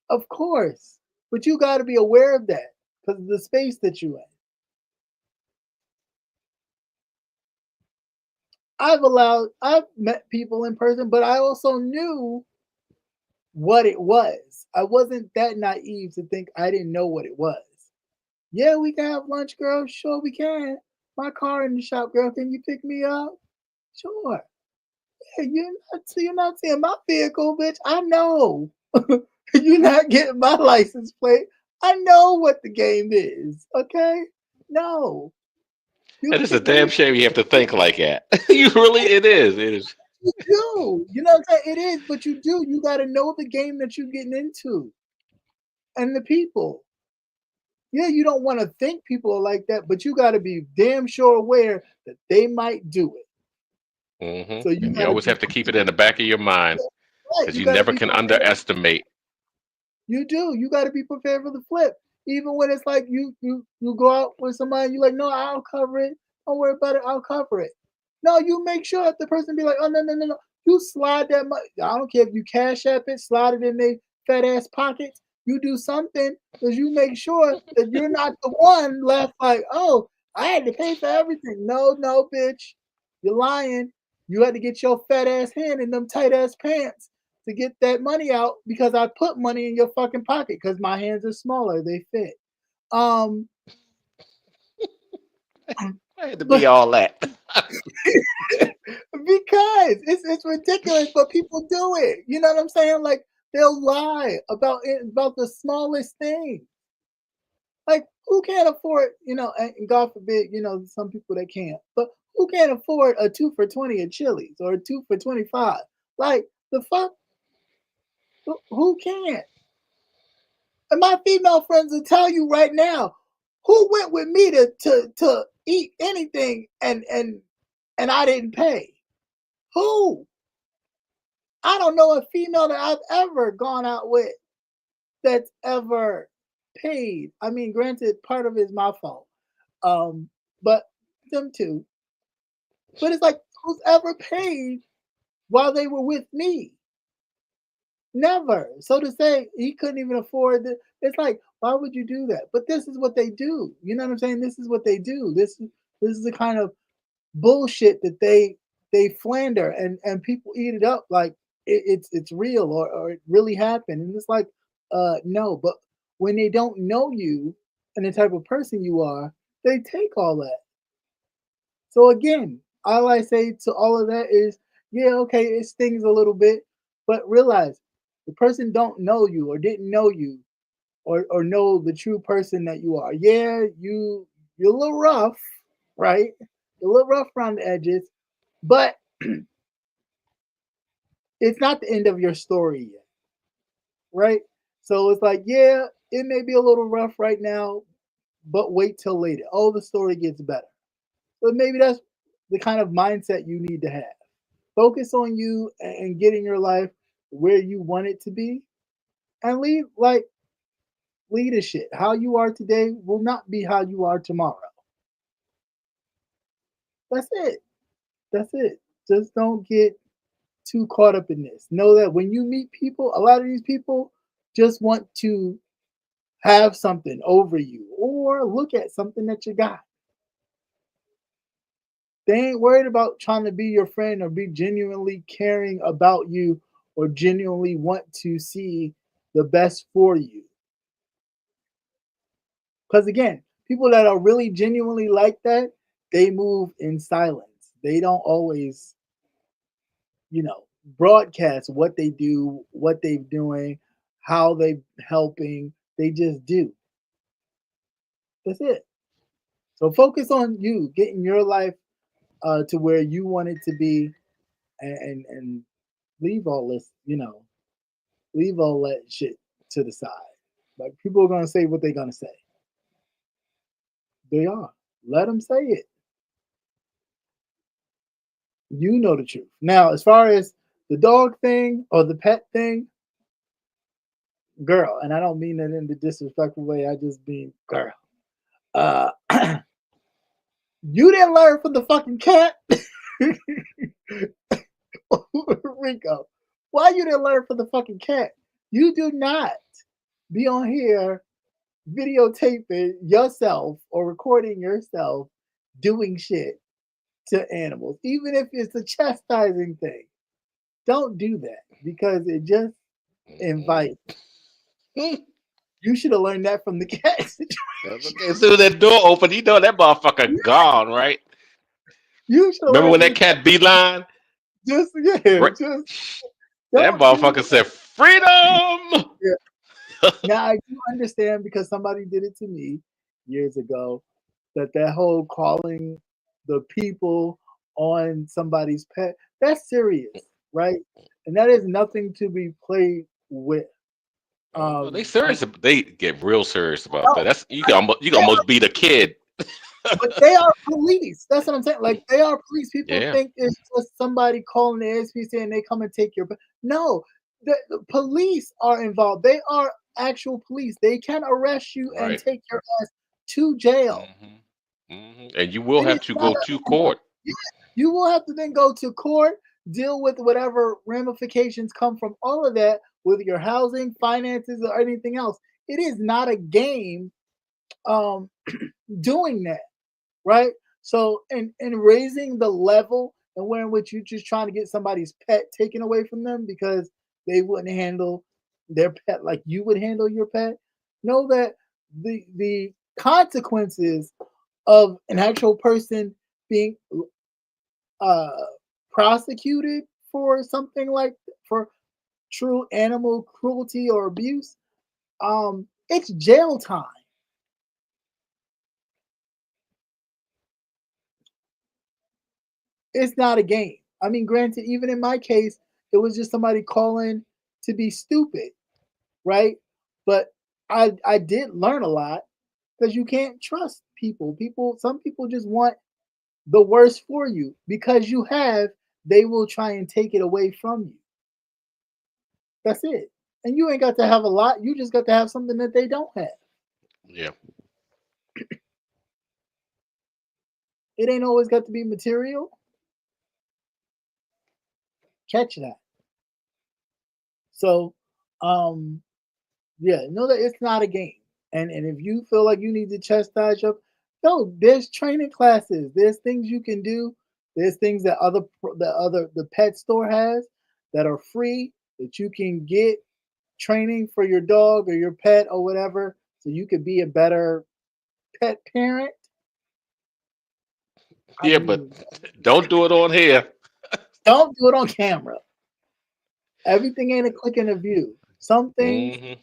Speaker 2: Of course, but you got to be aware of that because of the space that you in. I've met people in person, but I also knew what it was. I wasn't that naive to think I didn't know what it was. Yeah, we can have lunch, girl. Sure, we can. My car in the shop, girl. Can you pick me up? Sure. Yeah, you're not seeing my vehicle, bitch. I know. You're not getting my license plate. I know what the game is. Okay? No. You
Speaker 3: It is a
Speaker 2: pick
Speaker 3: damn
Speaker 2: me
Speaker 3: shame you have to think like that. You really, it is. It is.
Speaker 2: you do. You know what I'm saying? It is, but you do. You gotta know the game that you're getting into and the people. Yeah, you don't want to think people are like that, but you gotta be damn sure aware that they might do it. So you
Speaker 3: And you
Speaker 2: gotta
Speaker 3: always
Speaker 2: be
Speaker 3: have to keep it in the back of your mind
Speaker 2: right.
Speaker 3: because
Speaker 2: You
Speaker 3: you
Speaker 2: gotta
Speaker 3: never
Speaker 2: be
Speaker 3: can
Speaker 2: prepared.
Speaker 3: underestimate.
Speaker 2: You do. You got to be prepared for the flip. Even when it's like you go out with somebody, you like, no, I'll cover it. Don't worry about it. I'll cover it. No, you make sure that the person be like, oh no, no, no, no. You slide that money. I don't care if you cash app it, slide it in their fat ass pockets. You do something because you make sure that you're not the one left like, oh, I had to pay for everything. No, no, bitch. You're lying. You had to get your fat ass hand in them tight ass pants to get that money out because I put money in your fucking pocket because my hands are smaller. They fit. Um,
Speaker 3: I had to be
Speaker 2: but
Speaker 3: all that.
Speaker 2: because it's ridiculous, but people do it. You know what I'm saying? Like they'll lie about it, about the smallest thing. Like who can't afford, and God forbid, some people that can't, but who can't afford a 2 for 20 at Chili's or a 2 for 25? Like the fuck, who can't? And my female friends will tell you right now, who went with me to eat anything and I didn't pay? Who? I don't know a female that I've ever gone out with that's ever paid. I mean, granted, part of it is my fault. But them too. But it's like who's ever paid while they were with me? Never. So to say he couldn't even afford it, it's like, why would you do that? But this is what they do. You know what I'm saying? This is what they do. This is the kind of bullshit that they flander and people eat it up like it's real or it really happened. And it's like, no, but when they don't know you and the type of person you are, They take all that. So again, all I say to all of that is, yeah, okay, it stings a little bit, but realize the person don't know you or didn't know you or know the true person that you are. Yeah, you're a little rough, right? You're a little rough around the edges, but it's not the end of your story yet, right? So it's like, yeah, it may be a little rough right now, but wait till later. Oh, the story gets better. So maybe that's the kind of mindset you need to have. Focus on you and getting your life where you want it to be, and leave like leadership. How you are today will not be how you are tomorrow. That's it. That's it. Just don't get too caught up in this. Know that when you meet people, a lot of these people just want to have something over you or look at something that you got. They ain't worried about trying to be your friend or be genuinely caring about you or genuinely want to see the best for you. Because again, people that are really genuinely like that, they move in silence. They don't always, you know, broadcast what they do, what they're doing, how they helping. They just do. That's it. So focus on you getting your life to where you want it to be, and leave all this, leave all that shit to the side. Like people are gonna say what they're gonna say. They are. Let them say it. You know the truth. Now, as far as the dog thing or the pet thing, girl, and I don't mean that in the disrespectful way. I just mean girl. Uh, you didn't learn from the fucking cat, Rico. Why you didn't learn from the fucking cat? You do not be on here videotaping yourself or recording yourself doing shit to animals, even if it's a chastising thing. Don't do that because it just invites. You should have learned that from the cat situation.
Speaker 3: Okay, as soon as that door opened, you know that motherfucker gone, right?
Speaker 2: You should have
Speaker 3: Remember
Speaker 2: learned
Speaker 3: when
Speaker 2: from
Speaker 3: that
Speaker 2: the cat.
Speaker 3: cat beeline?
Speaker 2: Just yeah,
Speaker 3: Right.
Speaker 2: just
Speaker 3: That
Speaker 2: don't do
Speaker 3: motherfucker
Speaker 2: that.
Speaker 3: said freedom.
Speaker 2: Yeah. Now I do understand because somebody did it to me years ago. That whole calling the people on somebody's pet, that's serious, right? And that is nothing to be played with.
Speaker 3: Oh no, they
Speaker 2: I
Speaker 3: serious. They get real serious about
Speaker 2: know,
Speaker 3: that. That's
Speaker 2: I know.
Speaker 3: you can
Speaker 2: They
Speaker 3: almost beat a kid.
Speaker 2: But they are police. That's what I'm saying. Like they are police. People
Speaker 3: Yeah.
Speaker 2: think it's just somebody calling the ASPCA and they come and take your. No, the police are involved. They are actual police. They can arrest you and
Speaker 3: Right.
Speaker 2: take your ass to jail.
Speaker 3: And you will
Speaker 2: It is
Speaker 3: have to
Speaker 2: not
Speaker 3: go
Speaker 2: a
Speaker 3: to
Speaker 2: animal.
Speaker 3: court.
Speaker 2: Yeah, you will have to then go to court, deal with whatever ramifications come from all of that with your housing, finances, or anything else. It is not a game um, doing that, right? So, in raising the level and where in which you're just trying to get somebody's pet taken away from them because they wouldn't handle their pet like you would handle your pet, know that the consequences of an actual person being uh, prosecuted for something like for true animal cruelty or abuse, it's jail time. It's not a game. I mean, granted, even in my case, it was just somebody calling to be stupid, right? But I did learn a lot because you can't trust people. Some people just want the worst for you because you have. They will try and take it away from you. That's it. And you ain't got to have a lot. You just got to have something that they don't have.
Speaker 3: Yeah.
Speaker 2: It ain't always got to be material. Catch that. So, um, yeah, know that it's not a game. And if you feel like you need to chastise your, no, there's training classes. There's things you can do. There's things that the pet store has that are free that you can get training for your dog or your pet or whatever, so you could be a better pet parent. I
Speaker 3: Yeah, but
Speaker 2: mean,
Speaker 3: don't do it on here.
Speaker 2: don't do it on camera. Everything ain't a click and a view. Some things,
Speaker 3: Hmm.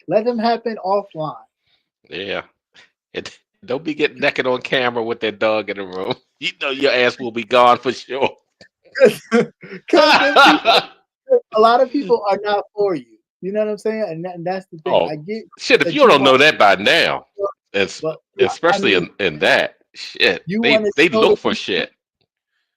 Speaker 2: let them happen offline.
Speaker 3: Yeah. It, don't be getting naked on camera with that dog in the room. You know your ass will be gone for sure.
Speaker 2: Because then people, a lot of people are not for you. You know what I'm saying? And that's the thing. I
Speaker 3: Oh
Speaker 2: get
Speaker 3: shit! If
Speaker 2: that
Speaker 3: you
Speaker 2: you
Speaker 3: don't know
Speaker 2: want,
Speaker 3: that by now, it's
Speaker 2: but I
Speaker 3: especially
Speaker 2: mean,
Speaker 3: in that shit,
Speaker 2: you want
Speaker 3: they
Speaker 2: to show
Speaker 3: look
Speaker 2: the
Speaker 3: for
Speaker 2: people,
Speaker 3: shit.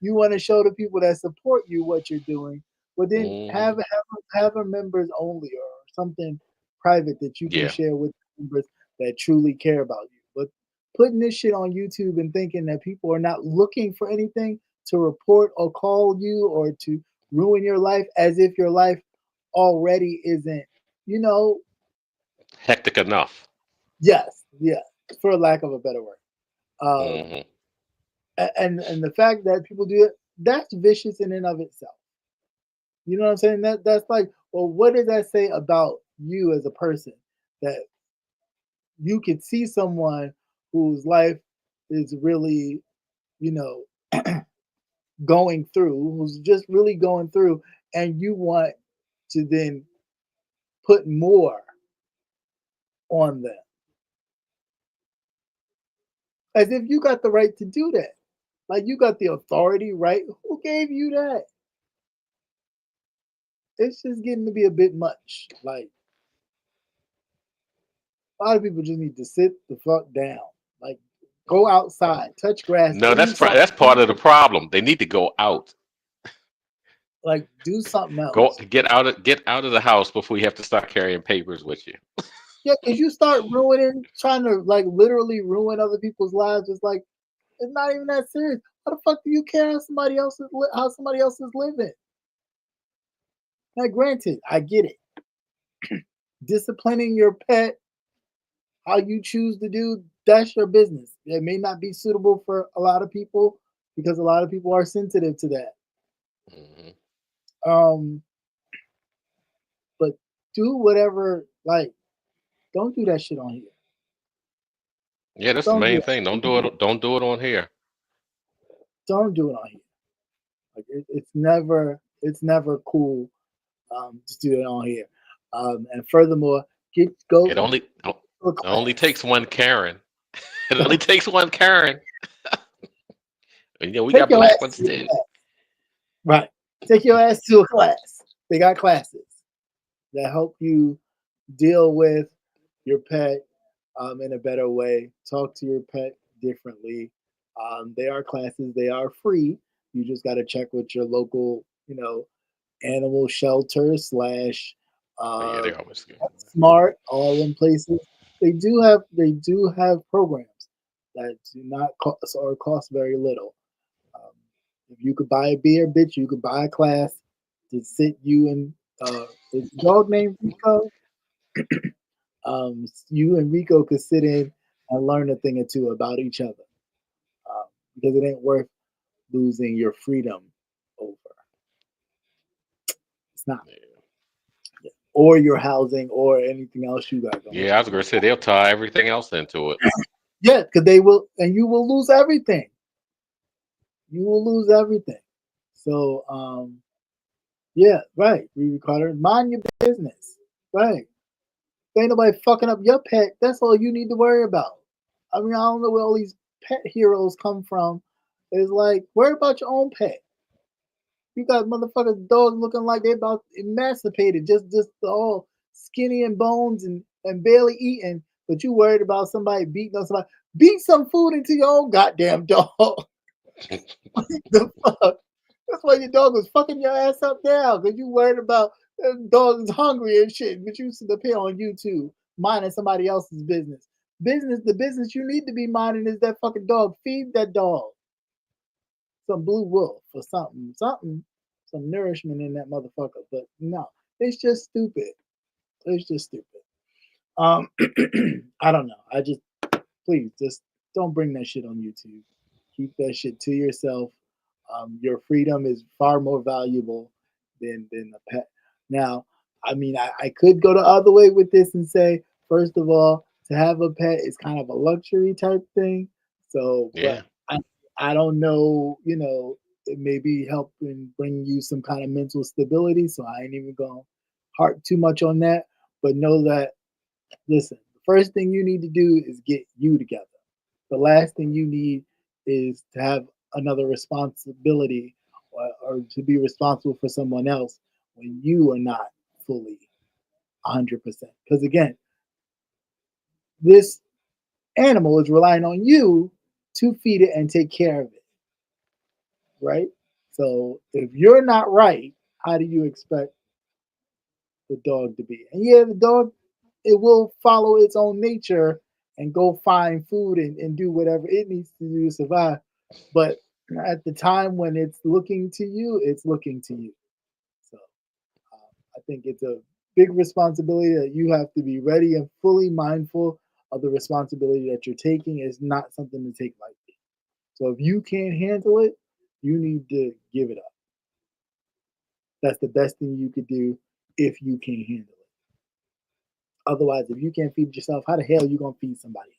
Speaker 2: you want to show the people that support you what you're doing, but then
Speaker 3: Hmm.
Speaker 2: have a members only or something private that you can
Speaker 3: Yeah,
Speaker 2: share with members that truly care about you. But putting this shit on YouTube and thinking that people are not looking for anything to report or call you or to ruin your life as if your life already isn't, you know,
Speaker 3: hectic enough.
Speaker 2: yes, yeah, for lack of a better word.
Speaker 3: Hmm.
Speaker 2: And the fact that people do it, that's vicious in and of itself. You know what I'm saying? That's like, well, what does that say about you as a person that you could see someone whose life is really, you know, going through, who's just really going through, and you want to then put more on them as if you got the right to do that. Like you got the authority, right? Who gave you that? It's just getting to be a bit much. Like a lot of people just need to sit the fuck down. Like go outside, touch grass,
Speaker 3: No,
Speaker 2: do something.
Speaker 3: that's part of the problem. They need to go out,
Speaker 2: Like do something
Speaker 3: go
Speaker 2: else.
Speaker 3: get out of the house before you have to start carrying papers with you.
Speaker 2: Yeah, because you start ruining, trying to like literally ruin other people's lives. It's like it's not even that serious. How the fuck do you care how somebody else is how somebody else is living? Now, granted, I get it. Disciplining your pet, how you choose to do, that's your business. It may not be suitable for a lot of people because a lot of people are sensitive to that.
Speaker 3: Hmm.
Speaker 2: Um, but do whatever. Like, don't do that shit on here.
Speaker 3: Yeah, that's the
Speaker 2: Don't do
Speaker 3: main
Speaker 2: it.
Speaker 3: thing. Don't do it. Don't do it on here.
Speaker 2: Don't do it on here. Like, it's never cool to do it on here. And furthermore, go
Speaker 3: It only
Speaker 2: to a
Speaker 3: only
Speaker 2: class.
Speaker 3: takes one Karen. It only takes one Karen. And, we
Speaker 2: Take
Speaker 3: got
Speaker 2: your
Speaker 3: black
Speaker 2: ass
Speaker 3: ones
Speaker 2: to a
Speaker 3: too.
Speaker 2: class. Right. Take your ass to a class. They got classes that help you deal with your pet in a better way. Talk to your pet differently. They are classes. They are free. You just got to check with your local, animal shelter slash
Speaker 3: Oh yeah, they
Speaker 2: uh,
Speaker 3: always good.
Speaker 2: smart. All them places. They do have programs that do not cost or cost very little. Um, if you could buy a beer, bitch, you could buy a class to sit you and is the dog named Rico. You and Rico could sit in and learn a thing or two about each other because it ain't worth losing your freedom over. It's not, or your housing or anything else you got going
Speaker 3: Yeah, I was
Speaker 2: on.
Speaker 3: gonna say they'll tie everything else into it.
Speaker 2: Yeah, because they will, and you will lose everything. You will lose everything. So, yeah, right. Riri Carter, mind your business. Right. If ain't nobody fucking up your pet, that's all you need to worry about. I mean, I don't know where all these pet heroes come from. It's like, worry about your own pet. You got motherfuckers dogs looking like they about emancipated, just all skinny and bones and barely eating, but you worried about somebody beating on somebody. Beat some food into your own goddamn dog. The fuck? That's why your dog was fucking your ass up now because you worried about the dog is hungry and shit, but you sit up here on YouTube minding somebody else's business. The business you need to be minding is that fucking dog. Feed that dog some blue wolf or something, some nourishment in that motherfucker. But no, it's just stupid. It's just stupid. Um, I don't know. I just please just don't bring that shit on YouTube. Keep that shit to yourself. Your freedom is far more valuable than a pet. Now, I mean, I could go the other way with this and say, first of all, to have a pet is kind of a luxury type thing. So,
Speaker 3: Yeah.
Speaker 2: but I don't know, it may be helping bring you some kind of mental stability. So I ain't even gonna harp too much on that. But know that, listen, the first thing you need to do is get you together. The last thing you need is to have another responsibility, or to be responsible for someone else when you are not fully 100%. Because again, this animal is relying on you to feed it and take care of it, right? So if you're not right, how do you expect the dog to be? And yeah, the dog, it will follow its own nature and go find food and do whatever it needs to do to survive. But at the time when it's looking to you, it's looking to you. So I think it's a big responsibility that you have to be ready and fully mindful of the responsibility that you're taking. Is not something to take lightly. So if you can't handle it, you need to give it up. That's the best thing you could do if you can't handle it. Otherwise, if you can't feed yourself, how the hell are you gonna feed somebody else?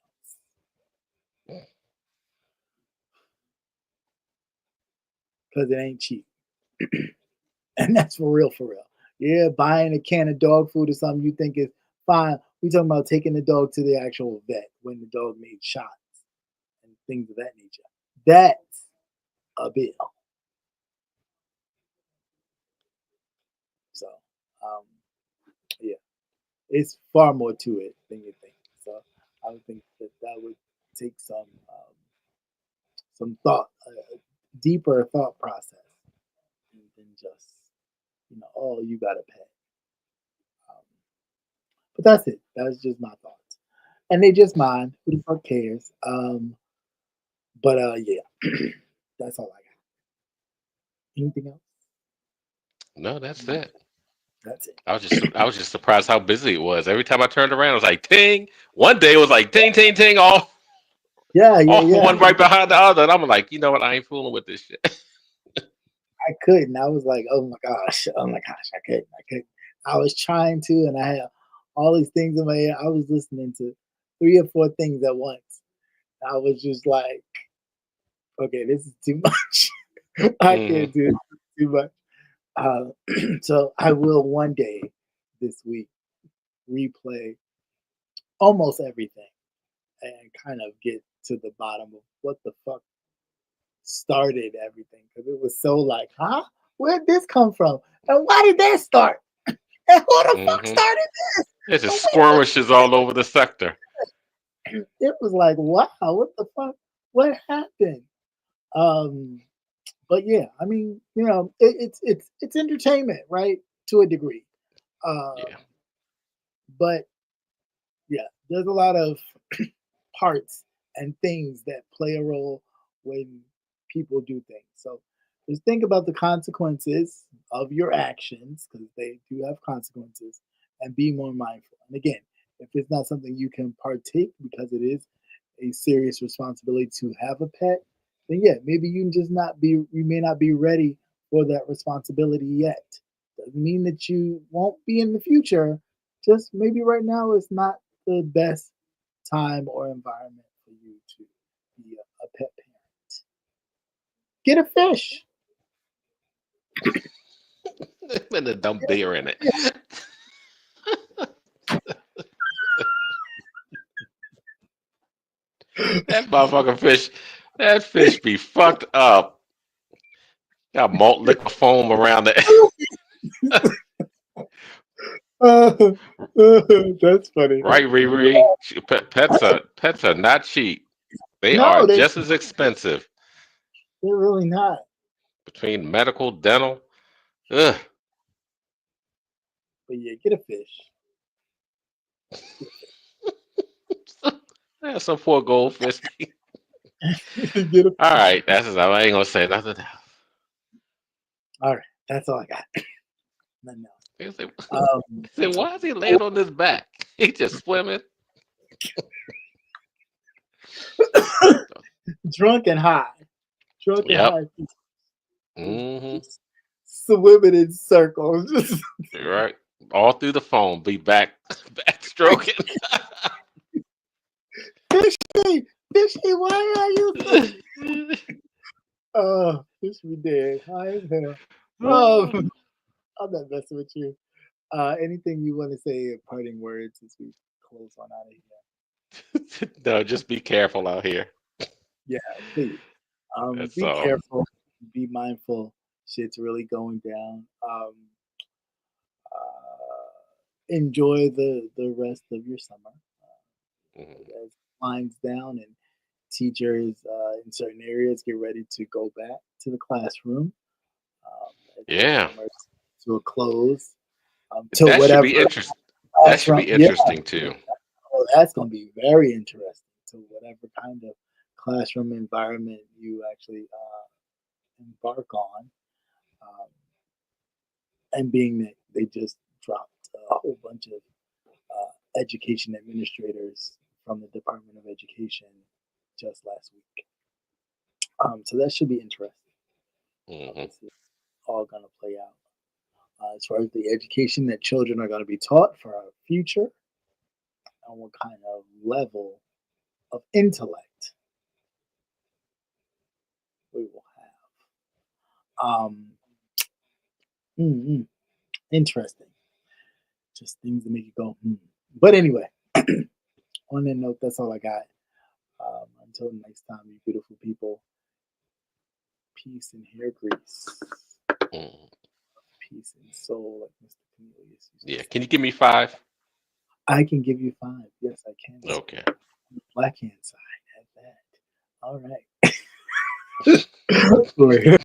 Speaker 2: Because it ain't cheap. And that's for real, for real. Yeah, buying a can of dog food or something you think is fine. We talking about taking the dog to the actual vet when the dog needs shots and things of that nature. That's a bill. So, um, yeah, it's far more to it than you think. So, I would think that that would take some thought, deeper thought process than just oh, you got a pet. Um, but that's it. That's just my thoughts, and they just mine. Who the fuck cares? But yeah, that's all I got. Anything else?
Speaker 3: No, that's it.
Speaker 2: That's it.
Speaker 3: I was just surprised how busy it was. Every time I turned around, it was like ting. One day it was like ting ting ting,
Speaker 2: Yeah, yeah,
Speaker 3: all
Speaker 2: yeah.
Speaker 3: one right behind the other, and I'm like, you know what? I ain't fooling with this shit.
Speaker 2: I couldn't. I was like, oh my gosh, I couldn't. I couldn't. I was trying to, and I had all these things in my head. I was listening to 3 or 4 things at once. I was just like, okay, this is too much. I
Speaker 3: Hmm.
Speaker 2: can't do it too much. So I will one day this week replay almost everything and kind of get to the bottom of what the fuck started everything, because it was so like, huh? Where'd this come from? And why did that start? And who the fuck
Speaker 3: Hmm.
Speaker 2: started this?
Speaker 3: It's
Speaker 2: And
Speaker 3: just
Speaker 2: when did
Speaker 3: skirmishes all over the sector.
Speaker 2: it was like, wow, what the fuck? What happened? Um, but yeah, I mean, it's entertainment, right? To a degree.
Speaker 3: Yeah.
Speaker 2: But yeah, there's a lot of parts and things that play a role when people do things. So just think about the consequences of your actions, because they do have consequences, and be more mindful. And again, if it's not something you can partake because it is a serious responsibility to have a pet, then yeah, maybe you may not be ready for that responsibility yet. Doesn't mean that you won't be in the future. Just maybe right now is not the best time or environment for you to be a pet parent. Get a fish.
Speaker 3: And a dump beer in it. That motherfucking fish, that fish be fucked up. Got malt liquor foam around it.
Speaker 2: That's funny.
Speaker 3: Right, Riri? Pets are not cheap. They are
Speaker 2: No,
Speaker 3: just as expensive
Speaker 2: they're really not.
Speaker 3: between medical, dental. Ugh.
Speaker 2: But yeah, get a fish.
Speaker 3: That's some poor goldfish.
Speaker 2: Get a
Speaker 3: All
Speaker 2: fish.
Speaker 3: right, that's enough. I ain't gonna say nothing else.
Speaker 2: All right, that's all I got. Nothing else.
Speaker 3: He said,
Speaker 2: Um,
Speaker 3: he said, why is he laying on his back? He just swimming.
Speaker 2: drunk and high. Drunk and
Speaker 3: Yep.
Speaker 2: high.
Speaker 3: Hmm.
Speaker 2: Just swimming in circles. Just
Speaker 3: Right. All through the phone. Be back, backstroking.
Speaker 2: fish me, Fishy, why are you so... Oh, this be dead. Hi as hell. I'm not messing with you. Anything you want to say, parting words as we close on out of here?
Speaker 3: No, just be careful out here.
Speaker 2: Yeah, please.
Speaker 3: That's
Speaker 2: Be
Speaker 3: all.
Speaker 2: careful. Be mindful. Shit's really going down. Enjoy the rest of your summer
Speaker 3: Mhm.
Speaker 2: as it winds down, and teachers in certain areas get ready to go back to the classroom. As the
Speaker 3: Yeah,
Speaker 2: summer to a close. To
Speaker 3: that should
Speaker 2: whatever
Speaker 3: be interesting. That should
Speaker 2: classroom.
Speaker 3: be
Speaker 2: Yeah,
Speaker 3: interesting too.
Speaker 2: well, that's going to be very interesting. To whatever kind of classroom environment you actually embark on. Um, and being that they just dropped a whole bunch of education administrators from the Department of Education just last week. So that should be interesting.
Speaker 3: Hmm.
Speaker 2: This is all going to play out. As far as the education that children are going to be taught for our future, and what kind of level of intellect we will have. Interesting. Just things to make you go, hmm. But anyway, on that note, that's all I got. Until next time, you beautiful people, peace and hair grease,
Speaker 3: Hmm.
Speaker 2: peace and soul, like Mr. Cornelius used to
Speaker 3: Yeah.
Speaker 2: say.
Speaker 3: Can you give me 5?
Speaker 2: I can give you 5. Yes, I can.
Speaker 3: Okay.
Speaker 2: Black hand side at that. All right. We're